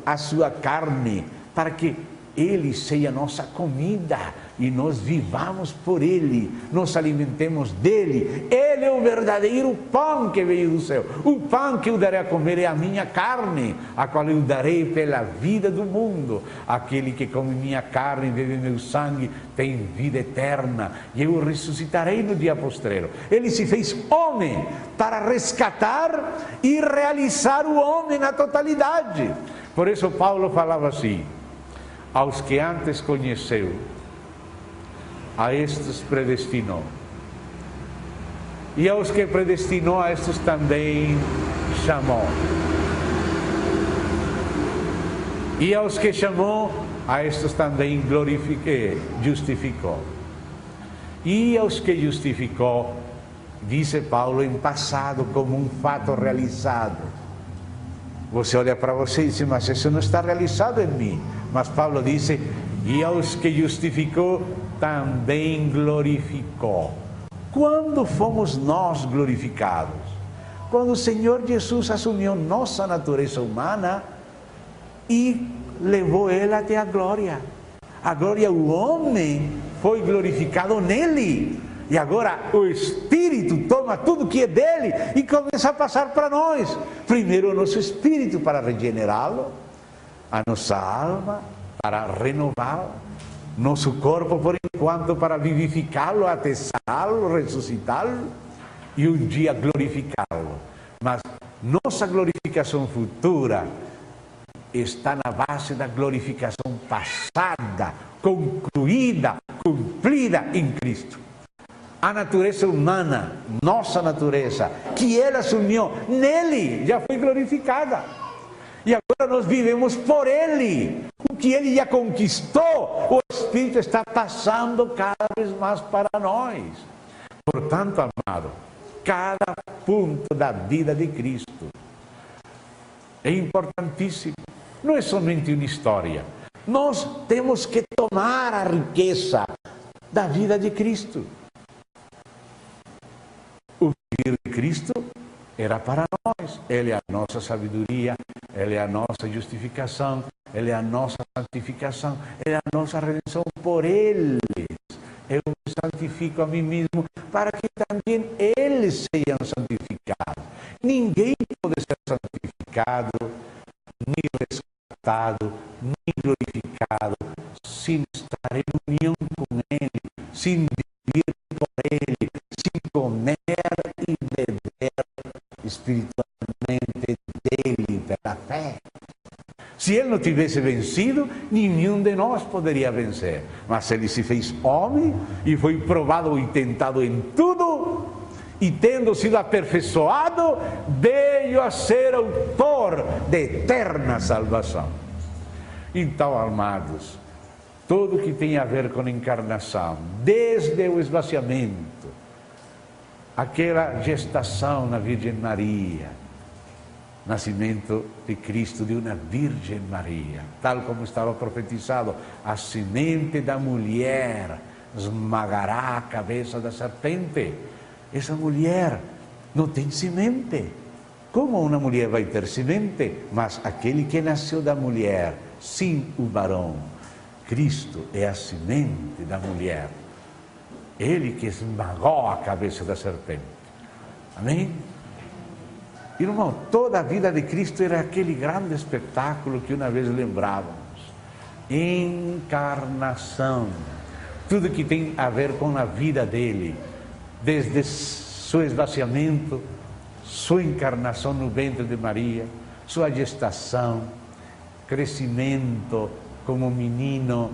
a sua carne, para que ele seja nossa comida e nós vivamos por ele, nos alimentemos dele. Ele é o verdadeiro pão que veio do céu. O pão que eu darei a comer é a minha carne, a qual eu darei pela vida do mundo. Aquele que come minha carne e bebe meu sangue tem vida eterna, e eu o ressuscitarei no dia postreiro. Ele se fez homem para resgatar e realizar o homem na totalidade. Por isso Paulo falava assim: aos que antes conheceu, a estes predestinou, e aos que predestinou, a estes também chamou, e aos que chamou, a estes também justificou, e aos que justificou, disse Paulo em passado, como um fato realizado, Você olha para você e diz, mas isso não está realizado em mim. Mas Paulo disse, e aos que justificou, também glorificou. Quando fomos nós glorificados? Quando o Senhor Jesus assumiu nossa natureza humana e levou ela até a glória. A glória, o homem foi glorificado nele. E agora o Espírito toma tudo que é dele e começa a passar para nós. Primeiro o nosso Espírito para regenerá-lo, a nossa alma para renová-la, nosso corpo por enquanto para vivificá-lo, até sará-lo, ressuscitá-lo e um dia glorificá-lo. Mas nossa glorificação futura está na base da glorificação passada, concluída, cumprida em Cristo. A natureza humana, nossa natureza, que Ele assumiu, nele já foi glorificada. E agora nós vivemos por Ele. O que Ele já conquistou, o Espírito está passando cada vez mais para nós. Portanto, amado, cada ponto da vida de Cristo é importantíssimo. Não é somente uma história. Nós temos que tomar a riqueza da vida de Cristo. O viver de Cristo era para nós. Ele é a nossa sabedoria, Ele é a nossa justificação, Ele é a nossa santificação, Ele é a nossa redenção por Ele. Eu me santifico a mim mesmo para que também eles sejam santificados. Ninguém pode ser santificado, nem resgatado, nem glorificado, sem estar em união com Ele, sem viver por Ele, sem comer e beber espiritualmente dele pela fé. Se Ele não tivesse vencido, nenhum de nós poderia vencer. Mas Ele se fez homem e foi provado e tentado em tudo, e tendo sido aperfeiçoado, veio a ser autor de eterna salvação. Então, amados, tudo que tem a ver com a encarnação, desde o esvaziamento, aquela gestação na Virgem Maria, nascimento de Cristo de uma Virgem Maria, tal como estava profetizado, a semente da mulher esmagará a cabeça da serpente. Essa mulher não tem semente. Como uma mulher vai ter semente? Mas aquele que nasceu da mulher, sim, o varão, Cristo é a semente da mulher. Ele que esmagou a cabeça da serpente. Amém? Irmão, toda a vida de Cristo era aquele grande espetáculo que uma vez lembrávamos. Encarnação. Tudo que tem a ver com a vida dele. Desde seu esvaziamento, sua encarnação no ventre de Maria, sua gestação, crescimento como menino.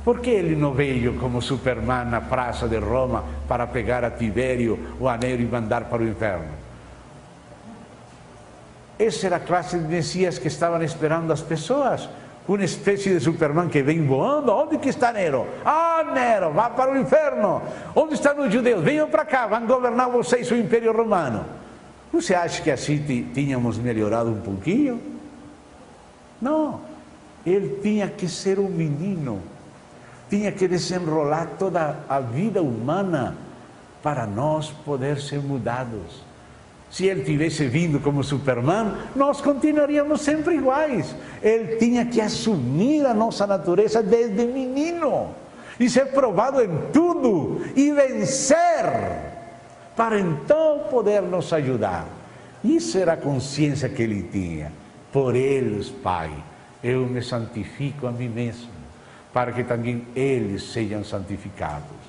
Por que ele não veio como Superman na praça de Roma para pegar a Tibério o anel e mandar para o inferno? Essa era a classe de Messias que estavam esperando as pessoas. Uma espécie de Superman que vem voando. Onde que está Nero? Ah, Nero, vá para o inferno. Onde estão os judeus? Venham para cá, vão governar vocês o Império Romano. Você acha que assim tínhamos melhorado um pouquinho? Não. Ele tinha que ser um menino. Tinha que desenrolar toda a vida humana para nós poder ser mudados. Se ele tivesse vindo como Superman, nós continuaríamos sempre iguais. Ele tinha que assumir a nossa natureza desde menino e ser provado em tudo e vencer, para então poder nos ajudar. Isso era a consciência que ele tinha. Por eles, Pai, eu me santifico a mim mesmo, para que também eles sejam santificados.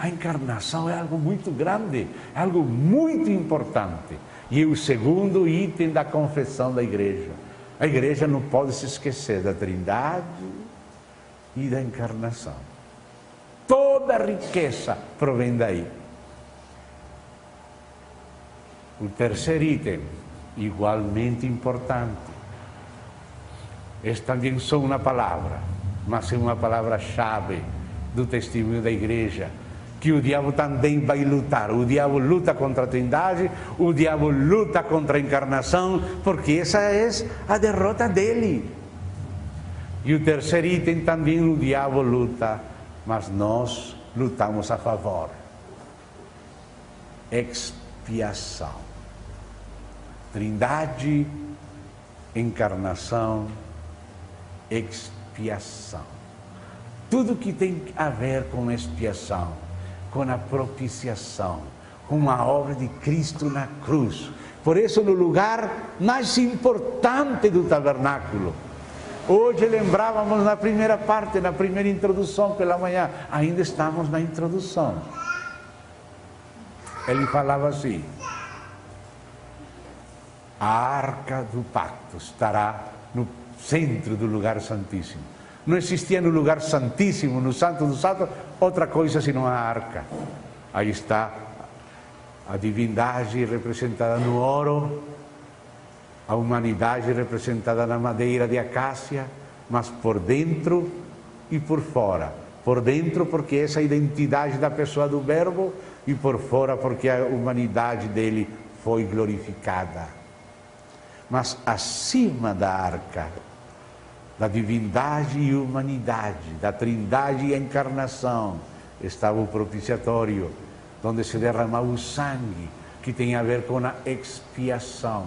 A encarnação é algo muito grande, é algo muito importante. E o segundo item da confissão da igreja. A igreja não pode se esquecer da Trindade e da encarnação. Toda a riqueza provém daí. O terceiro item, igualmente importante. Esta também só uma palavra, mas é uma palavra-chave do testemunho da igreja. que o diabo também vai lutar. O diabo luta contra a Trindade, o diabo luta contra a encarnação, porque essa é a derrota dele. E o terceiro item também, o diabo luta, mas nós lutamos a favor. Expiação. Trindade, encarnação, expiação. Tudo que tem a ver com expiação, com a propiciação, com a obra de Cristo na cruz. Por isso, no lugar mais importante do tabernáculo. Hoje lembrávamos na primeira parte, na primeira introdução pela manhã, ainda estamos na introdução. Ele falava assim: a arca do pacto estará no centro do lugar santíssimo. Não existia no lugar santíssimo, no santo dos santos, outra coisa senão a arca. Aí está a divindade representada no ouro, a humanidade representada na madeira de acácia, mas por dentro e por fora. Por dentro porque essa é a identidade da pessoa do Verbo, e por fora porque a humanidade dele foi glorificada. Mas acima da arca, da divindade e humanidade, da Trindade e encarnação, estava o propiciatório, onde se derramava o sangue, que tem a ver com a expiação.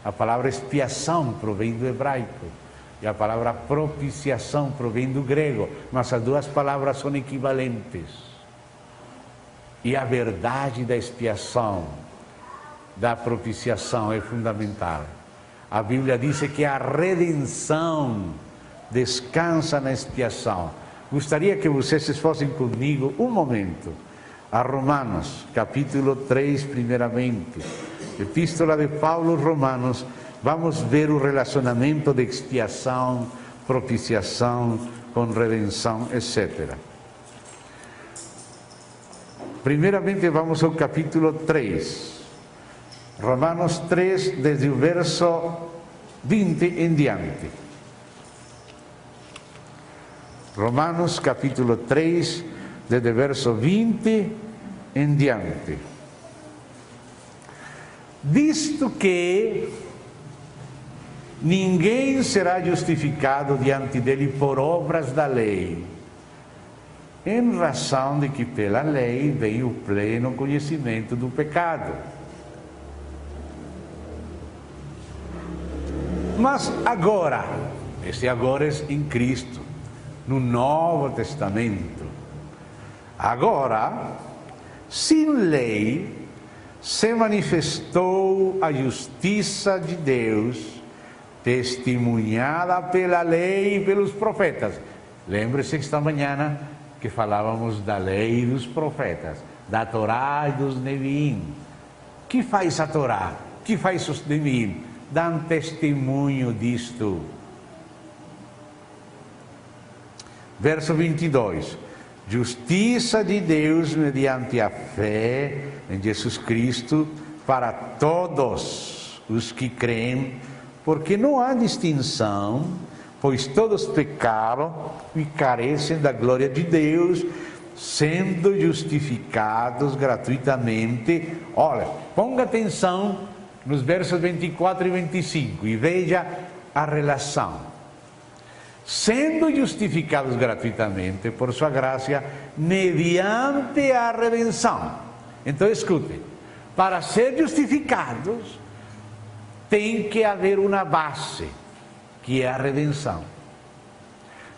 A palavra expiação provém do hebraico, e a palavra propiciação provém do grego, mas as duas palavras são equivalentes. E a verdade da expiação, da propiciação é fundamental. A Bíblia diz que a redenção descansa na expiação. Gostaria que vocês fossem comigo um momento a Romanos, capítulo 3, primeiramente. Epístola de Paulo aos Romanos. Vamos ver o relacionamento de expiação, propiciação, com redenção, etc. Primeiramente vamos ao capítulo 3. Romanos 3, desde o verso 20 em diante. Romanos capítulo 3, desde o verso 20 em diante. Visto que ninguém será justificado diante dele por obras da lei, em razão de que pela lei veio o pleno conhecimento do pecado. Mas agora, esse agora é em Cristo, no Novo Testamento. Agora, sem lei, se manifestou a justiça de Deus, testemunhada pela lei e pelos profetas. Lembre-se esta manhã que falávamos da lei e dos profetas, da Torá e dos Neviim. O que faz a Torá? O que faz os Neviim? Dão testemunho disto. Verso 22. Justiça de Deus mediante a fé em Jesus Cristo para todos os que creem, porque não há distinção, pois todos pecaram e carecem da glória de Deus, sendo justificados gratuitamente. Olha, ponga atenção nos versos 24 e 25 e veja a relação. Sendo justificados gratuitamente por sua graça, mediante a redenção. Então escute, para ser justificados tem que haver uma base, que é a redenção.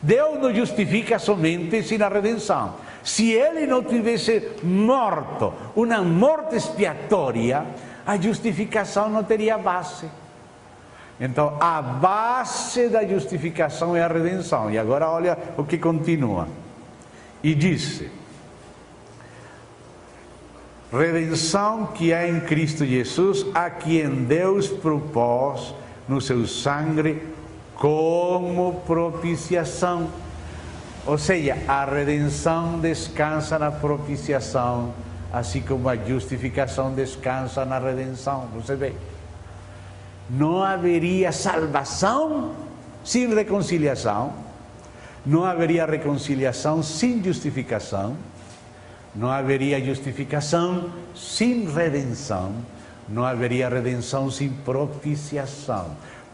Deus não justifica somente sem a redenção. Se ele não tivesse morto, uma morte expiatória, a justificação não teria base. Então, a base da justificação é a redenção. E agora olha o que continua. E disse: redenção que há em Cristo Jesus, a quem Deus propôs no seu sangue como propiciação. Ou seja, a redenção descansa na propiciação, assim como a justificação descansa na redenção. Você vê? Não haveria salvação sem reconciliação, não haveria reconciliação sem justificação, Não haveria justificação sem redenção, não haveria redenção sem propiciação.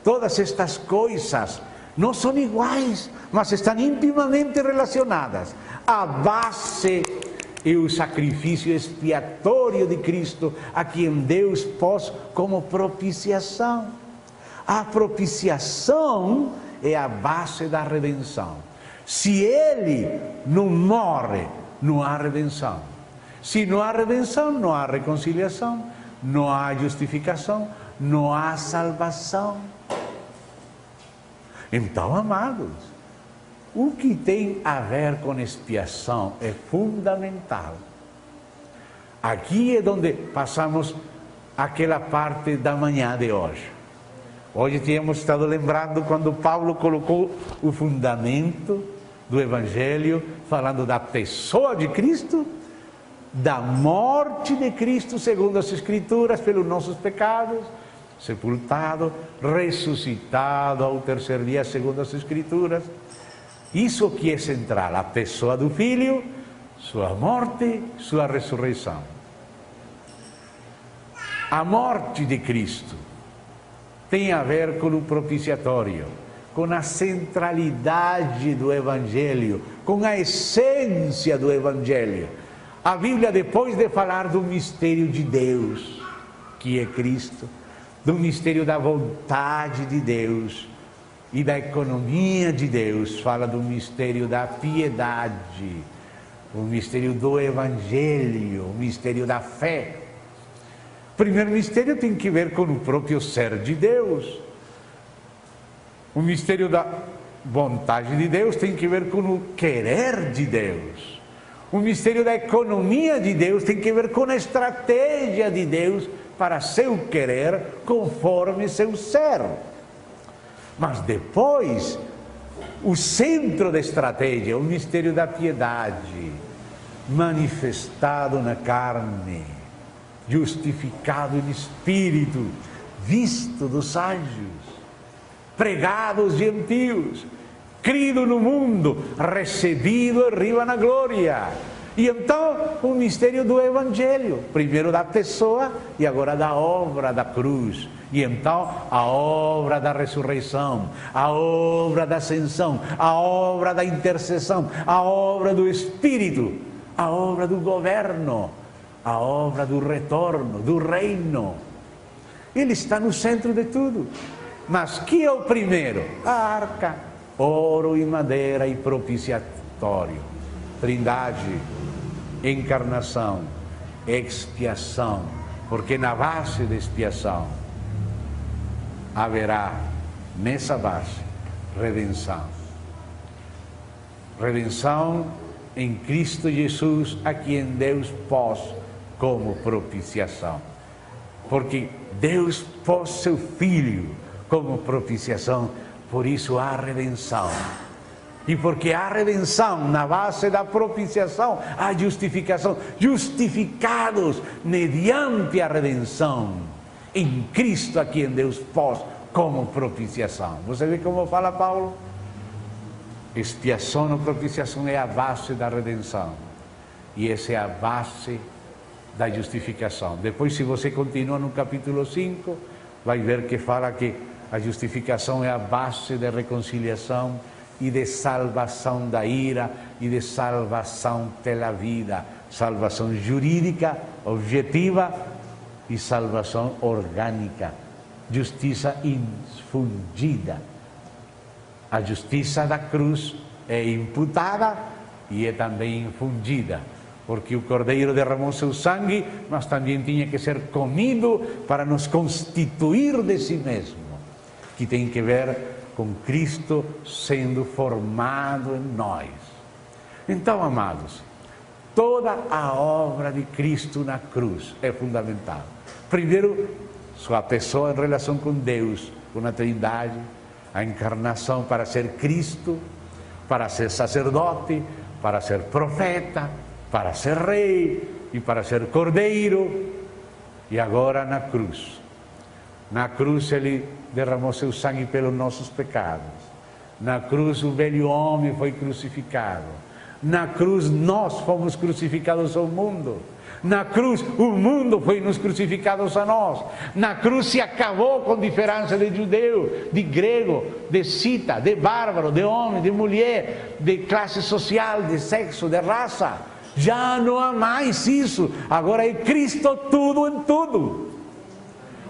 Todas estas coisas não são iguais, mas estão intimamente relacionadas. A base é o sacrifício expiatório de Cristo, a quem Deus pôs como propiciação. A propiciação é a base da redenção. Se Ele não morre, não há redenção. Se não há redenção, não há reconciliação, não há justificação, não há salvação. Então, amados, o que tem a ver com expiação é fundamental. Aqui é onde passamos aquela parte da manhã de hoje. Hoje tínhamos estado lembrando quando Paulo colocou o fundamento do Evangelho, falando da pessoa de Cristo, da morte de Cristo, segundo as Escrituras, pelos nossos pecados, sepultado, ressuscitado ao terceiro dia, segundo as Escrituras. Isso que é central, a pessoa do Filho, sua morte, sua ressurreição. A morte de Cristo tem a ver com o propiciatório, com a centralidade do Evangelho, com a essência do Evangelho. A Bíblia, depois de falar do mistério de Deus, que é Cristo, do mistério da vontade de Deus e da economia de Deus, fala do mistério da piedade, o mistério do Evangelho, o mistério da fé. O primeiro mistério tem que ver com o próprio ser de Deus. O mistério da vontade de Deus tem que ver com o querer de Deus. O mistério da economia de Deus tem que ver com a estratégia de Deus para seu querer conforme seu ser. Mas depois, o centro da estratégia, o mistério da piedade, manifestado na carne, justificado em espírito, visto dos anjos, pregado aos gentios, crido no mundo, recebido arriba na glória. E então o mistério do Evangelho, primeiro da pessoa e agora da obra da cruz. E então a obra da ressurreição, a obra da ascensão, a obra da intercessão, a obra do Espírito, a obra do governo, a obra do retorno, do reino. Ele está no centro de tudo. Mas que é o primeiro? A arca, ouro e madeira e propiciatório. Trindade, encarnação, expiação. Porque na base da expiação haverá, nessa base, redenção. Redenção em Cristo Jesus, a quem Deus pôs como propiciação. Porque Deus pôs seu Filho como propiciação, por isso há redenção. E porque há redenção, na base da propiciação, há justificação. Justificados mediante a redenção em Cristo, a quem Deus pôs como propiciação. Você vê como fala Paulo? Expiação ou propiciação é a base da redenção. E essa é a base da justificação. Depois, se você continua no capítulo 5, vai ver que fala que a justificação é a base de reconciliação e de salvação da ira e de salvação pela vida. Salvação jurídica, objetiva, e salvação orgânica. Justiça infundida. A justiça da cruz é imputada e é também infundida, porque o Cordeiro derramou seu sangue, mas também tinha que ser comido para nos constituir de si mesmo, que tem que ver com Cristo sendo formado em nós. Então, amados, toda a obra de Cristo na cruz é fundamental. Primeiro, sua pessoa em relação com Deus, com a Trindade, a encarnação para ser Cristo, para ser sacerdote, para ser profeta, para ser rei e para ser cordeiro. E agora na cruz. Na cruz ele derramou seu sangue pelos nossos pecados. Na cruz o velho homem foi crucificado. Na cruz nós fomos crucificados ao mundo. Na cruz o mundo foi nos crucificados a nós. Na cruz se acabou com diferença de judeu, de grego, de cita, de bárbaro, de homem, de mulher, de classe social, de sexo, de raça. Já não há mais isso. Agora é Cristo tudo em tudo.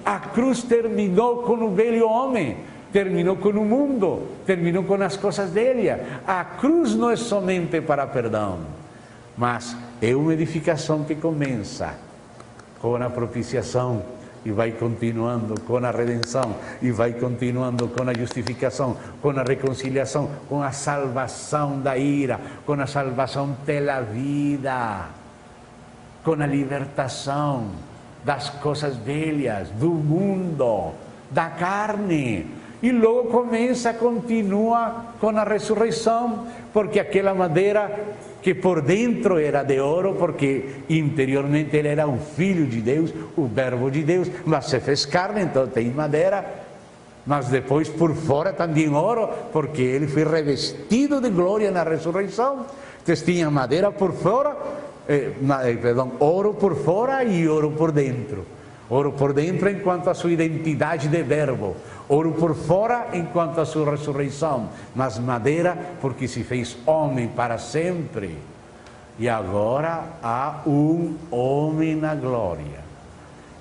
A cruz terminou com o velho homem, terminou com o mundo, terminou com as coisas dele. A cruz não é somente para perdão, mas é uma edificação que começa com a propiciação e vai continuando com a redenção, e vai continuando com a justificação, com a reconciliação, com a salvação da ira, com a salvação pela vida, com a libertação das coisas velhas, do mundo, da carne. E logo começa, continua com a ressurreição, porque aquela madeira que por dentro era de ouro, porque interiormente ele era o Filho de Deus, o Verbo de Deus, mas se fez carne, então tem madeira, mas depois por fora também ouro, porque ele foi revestido de glória na ressurreição. Então tinha madeira por fora, ouro por fora e ouro por dentro. Ouro por dentro enquanto a sua identidade de verbo, ouro por fora enquanto a sua ressurreição, mas madeira porque se fez homem para sempre. E agora há um homem na glória,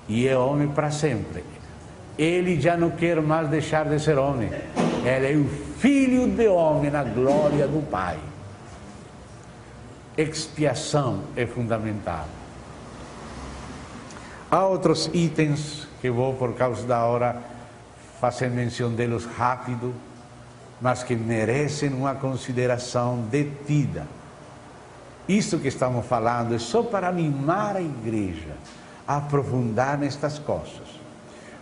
e é homem para sempre. Ele já não quer mais deixar de ser homem, ele é o Filho de homem na glória do Pai. Expiação é fundamental. Há outros itens que vou, por causa da hora, fazer menção deles rápido, mas que merecem uma consideração detida. Isso que estamos falando é só para animar a igreja a aprofundar nestas coisas,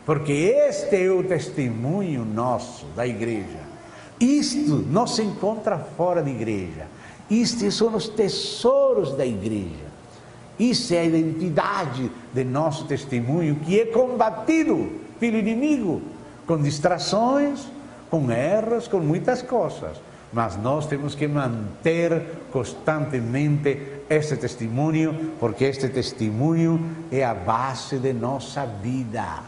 porque este é o testemunho nosso da igreja. Isto não se encontra fora da igreja. Estes são os tesouros da igreja. Isso é a identidade de nosso testemunho, que é combatido pelo inimigo, com distrações, com erros, com muitas coisas. Mas nós temos que manter constantemente este testemunho, porque este testemunho é a base de nossa vida.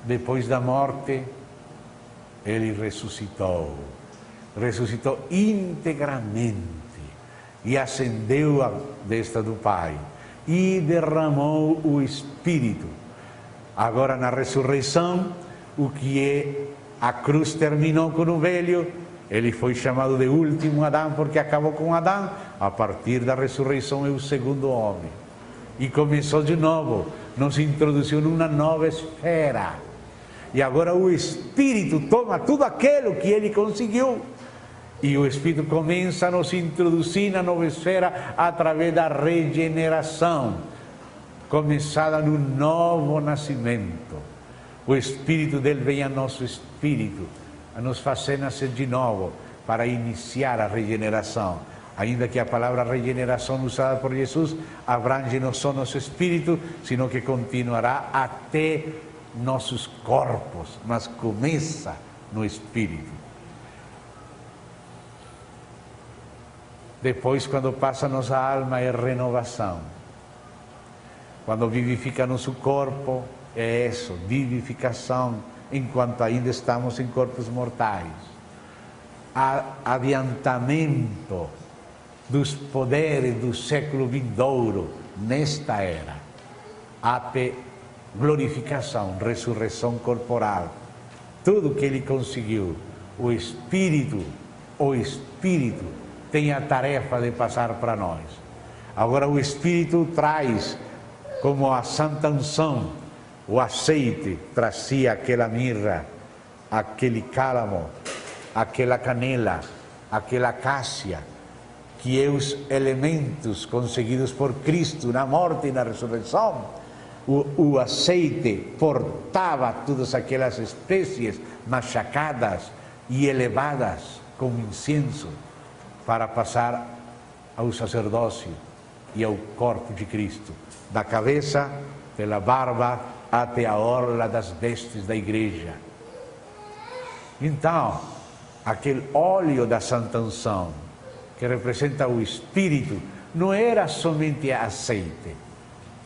Depois da morte, ele ressuscitou. Ressuscitou integramente. E ascendeu à destra do Pai, e derramou o Espírito. Agora na ressurreição, o que é a cruz terminou com o velho, ele foi chamado de último Adão, porque acabou com Adão. A partir da ressurreição é o segundo homem, e começou de novo, nos introduziu numa nova esfera, e agora o Espírito toma tudo aquilo que ele conseguiu, e o Espírito começa a nos introduzir na nova esfera através da regeneração, começada no novo nascimento. O Espírito dele vem a nosso espírito, a nos fazer nascer de novo, para iniciar a regeneração. Ainda que a palavra regeneração usada por Jesus abrange não só nosso espírito, sino que continuará até nossos corpos, mas começa no espírito. Depois, quando passa nossa alma, é renovação. Quando vivifica nosso corpo, é isso, vivificação, enquanto ainda estamos em corpos mortais. Adiantamento dos poderes do século vindouro nesta era. Até glorificação, ressurreição corporal. Tudo que ele conseguiu, o Espírito tem a tarefa de passar para nós. Agora o Espírito traz, como a santa unção, o azeite trazia aquela mirra, aquele cálamo, aquela canela, aquela acácia, que é os elementos conseguidos por Cristo na morte e na ressurreição. O azeite portava todas aquelas espécies machacadas e elevadas como incenso, para passar ao sacerdócio e ao corpo de Cristo, da cabeça, pela barba, até a orla das vestes da igreja. Então, aquele óleo da Santa Unção, que representa o Espírito, não era somente azeite,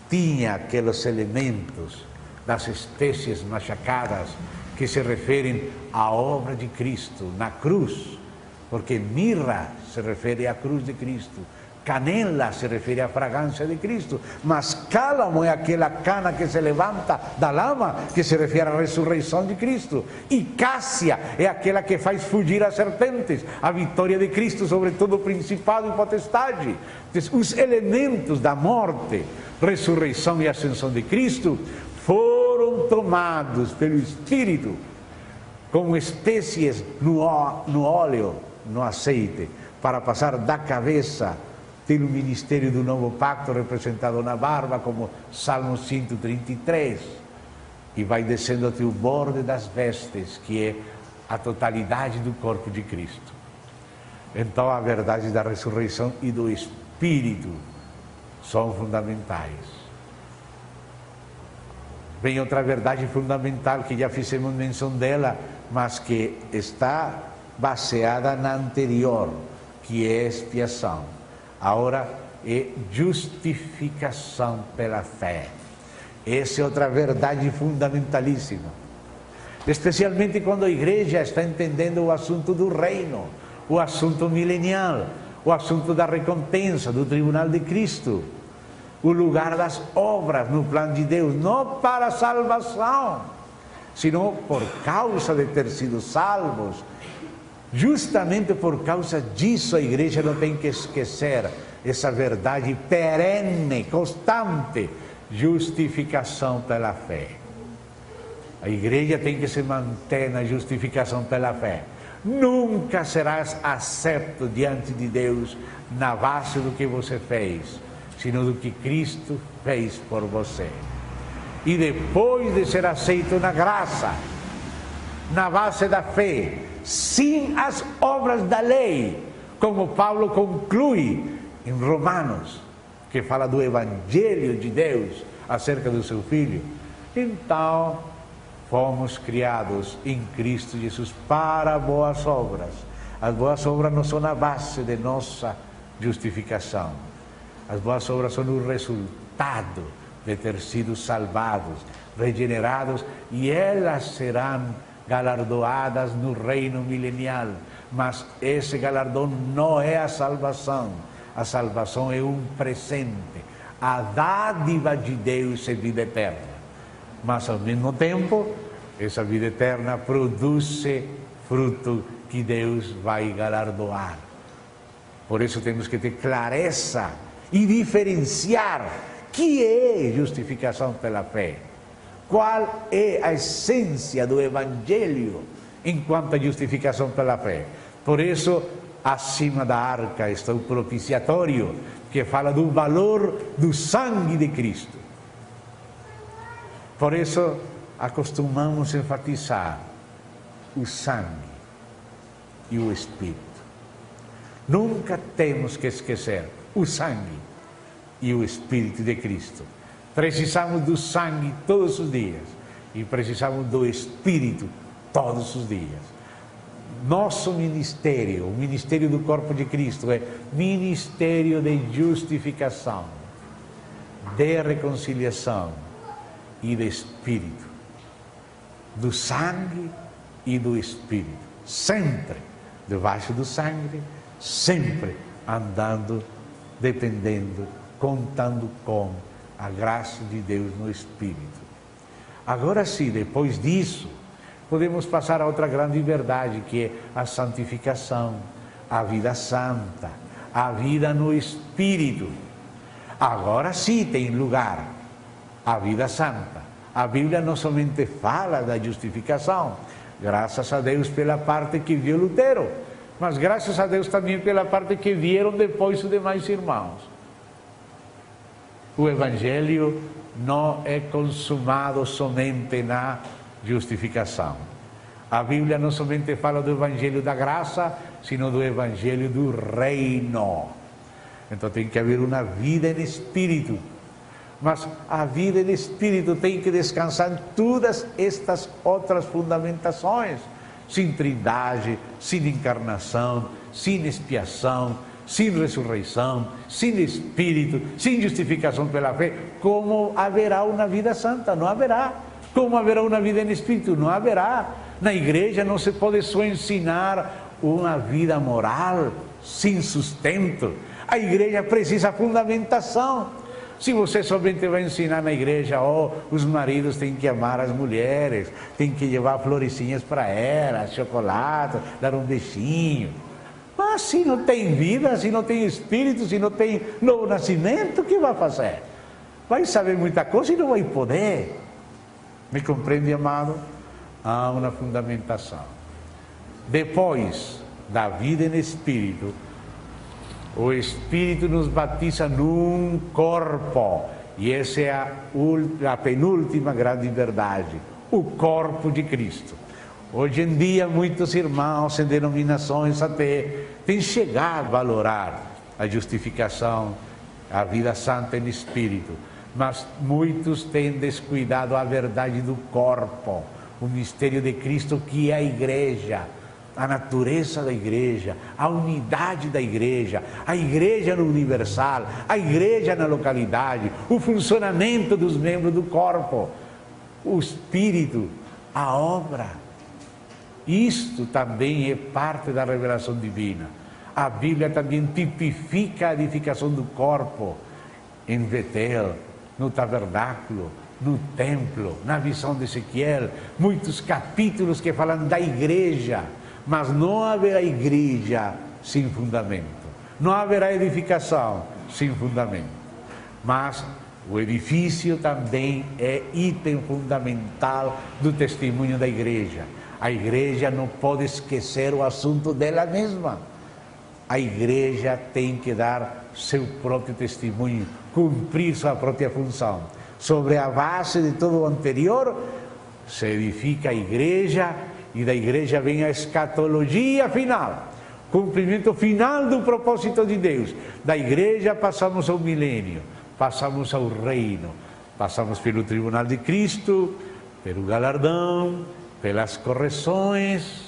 tinha aqueles elementos das espécies machacadas que se referem à obra de Cristo na cruz, porque mirra se refere à cruz de Cristo, canela se refere à fragrância de Cristo, mas cálamo é aquela cana que se levanta da lama, que se refere à ressurreição de Cristo, e cássia é aquela que faz fugir as serpentes, a vitória de Cristo sobre todo o principado e potestade. Os elementos da morte, ressurreição e ascensão de Cristo foram tomados pelo Espírito como espécies no óleo, no azeite, para passar da cabeça pelo ministério do novo pacto representado na barba, como Salmo 133, e vai descendo até o borde das vestes, que é a totalidade do corpo de Cristo. Então a verdade da ressurreição e do Espírito são fundamentais. Vem outra verdade fundamental que já fizemos menção dela, mas que está baseada na anterior, que é expiação. Agora é justificação pela fé. Essa é outra verdade fundamentalíssima. Especialmente quando a igreja está entendendo o assunto do reino, o assunto milenial, o assunto da recompensa, do tribunal de Cristo, o lugar das obras no plano de Deus, não para a salvação, sino por causa de ter sido salvos. Justamente por causa disso a igreja não tem que esquecer essa verdade perene, constante, justificação pela fé. A igreja tem que se manter na justificação pela fé. Nunca serás aceito diante de Deus na base do que você fez, sino do que Cristo fez por você. E depois de ser aceito na graça, na base da fé, sem as obras da lei, como Paulo conclui em Romanos, que fala do Evangelho de Deus acerca do seu Filho, então fomos criados em Cristo Jesus para boas obras. As boas obras não são a base de nossa justificação. As boas obras são o resultado de ter sido salvados, regenerados, e elas serão galardoadas no reino milenial. Mas esse galardão não é a salvação. A salvação é um presente. A dádiva de Deus é vida eterna. Mas ao mesmo tempo, essa vida eterna produz fruto que Deus vai galardoar. Por isso temos que ter clareza e diferenciar que é justificação pela fé. Qual é a essência do Evangelho enquanto a justificação pela fé? Por isso, acima da arca está o propiciatório, que fala do valor do sangue de Cristo. Por isso, acostumamos a enfatizar o sangue e o Espírito. Nunca temos que esquecer o sangue e o Espírito de Cristo. Precisamos do sangue todos os dias e precisamos do Espírito todos os dias. Nosso ministério, o ministério do corpo de Cristo, é ministério de justificação, de reconciliação e de Espírito, do sangue e do Espírito, sempre debaixo do sangue, sempre andando, dependendo, contando com a graça de Deus no Espírito. Agora sim, depois disso, podemos passar a outra grande verdade, que é a santificação, a vida santa, a vida no Espírito. Agora sim tem lugar a vida santa. A Bíblia não somente fala da justificação, graças a Deus pela parte que viu Lutero, mas graças a Deus também pela parte que vieram depois os demais irmãos. O Evangelho não é consumado somente na justificação. A Bíblia não somente fala do Evangelho da graça, sino do Evangelho do reino. Então tem que haver uma vida em Espírito. Mas a vida em Espírito tem que descansar em todas estas outras fundamentações, sem trindade, sem encarnação, sem expiação, sem ressurreição, sem Espírito, sem justificação pela fé, como haverá uma vida santa? Não haverá. Como haverá uma vida em Espírito? Não haverá. Na igreja não se pode só ensinar uma vida moral sem sustento. A igreja precisa de fundamentação. Se você somente vai ensinar na igreja, os maridos têm que amar as mulheres, têm que levar florecinhas para elas, chocolate, dar um beijinho. Mas se não tem vida, se não tem Espírito, se não tem novo nascimento, o que vai fazer? Vai saber muita coisa e não vai poder. Me compreende, amado? Há uma fundamentação. Depois da vida em Espírito, o Espírito nos batiza num corpo. E essa é a penúltima grande verdade. O corpo de Cristo. Hoje em dia, muitos irmãos em denominações até têm chegado a valorar a justificação, a vida santa em Espírito. Mas muitos têm descuidado a verdade do corpo. O mistério de Cristo, que é a igreja. A natureza da igreja, a unidade da igreja, a igreja no universal, a igreja na localidade, o funcionamento dos membros do corpo, o Espírito, a obra. Isto também é parte da revelação divina. A Bíblia também tipifica a edificação do corpo em Betel, no tabernáculo, no templo, na visão de Ezequiel, muitos capítulos que falam da igreja. Mas não haverá igreja sem fundamento. Não haverá edificação sem fundamento. Mas o edifício também é item fundamental do testemunho da igreja. A igreja não pode esquecer o assunto dela mesma. A igreja tem que dar seu próprio testemunho, cumprir sua própria função. Sobre a base de todo o anterior, se edifica a igreja. E da igreja vem a escatologia final, cumprimento final do propósito de Deus. Da igreja passamos ao milênio, passamos ao reino, passamos pelo tribunal de Cristo, pelo galardão, pelas correções,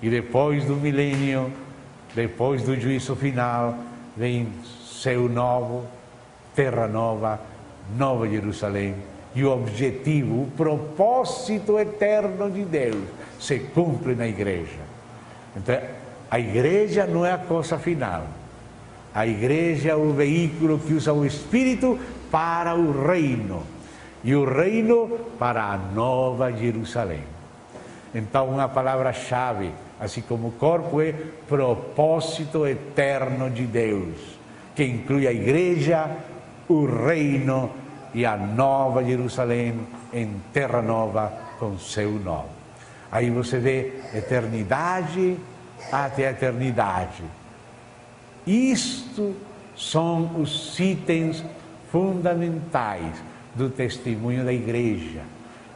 e depois do milênio, depois do juízo final, vem céu novo, terra nova, Nova Jerusalém. E o objetivo, o propósito eterno de Deus se cumpre na igreja. Então, a igreja não é a coisa final. A igreja é o veículo que usa o Espírito para o reino. E o reino para a Nova Jerusalém. Então, uma palavra-chave, assim como o corpo, é propósito eterno de Deus, que inclui a igreja, o reino e a Nova Jerusalém em terra nova com céu novo. Aí você vê eternidade até a eternidade. Isto são os itens fundamentais do testemunho da igreja.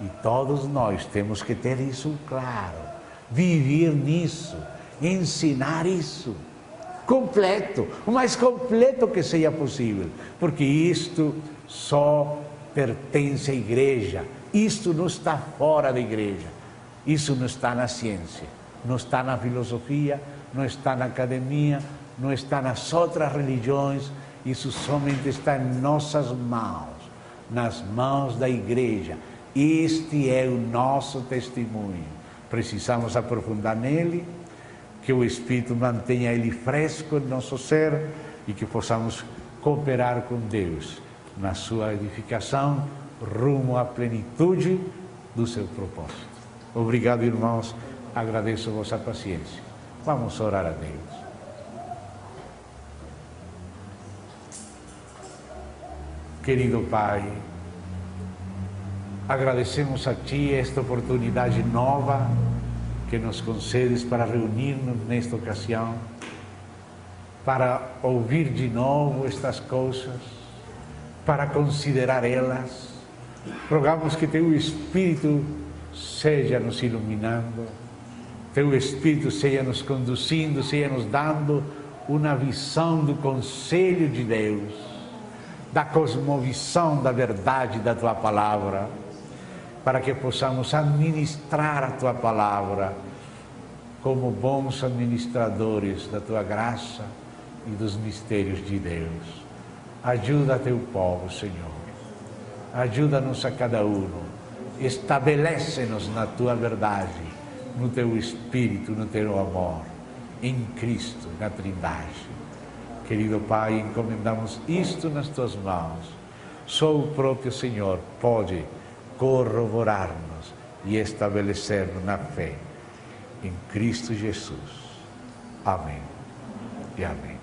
E todos nós temos que ter isso claro, viver nisso, ensinar isso, completo, o mais completo que seja possível, porque isto só pertence à igreja, isto não está fora da igreja, isso não está na ciência, não está na filosofia, não está na academia, não está nas outras religiões, isso somente está em nossas mãos, nas mãos da igreja. Este é o nosso testemunho. Precisamos aprofundar nele, que o Espírito mantenha ele fresco em nosso ser e que possamos cooperar com Deus na sua edificação rumo à plenitude do seu propósito. Obrigado, irmãos. Agradeço a vossa paciência. Vamos orar a Deus. Querido Pai, agradecemos a Ti esta oportunidade nova que nos concedes para reunir-nos nesta ocasião, para ouvir de novo estas coisas, para considerar elas. Rogamos que Teu Espírito seja nos iluminando, Teu Espírito seja nos conduzindo, seja nos dando uma visão do conselho de Deus, da cosmovisão da verdade da Tua Palavra. para que possamos administrar a Tua palavra como bons administradores da Tua graça e dos mistérios de Deus. Ajuda Teu povo, Senhor. Ajuda-nos a cada um. Estabelece-nos na Tua verdade, no Teu Espírito, no Teu amor, em Cristo, na Trindade. Querido Pai, encomendamos isto nas Tuas mãos. Só o próprio Senhor pode corroborar-nos e estabelecer-nos na fé em Cristo Jesus. Amém e amém.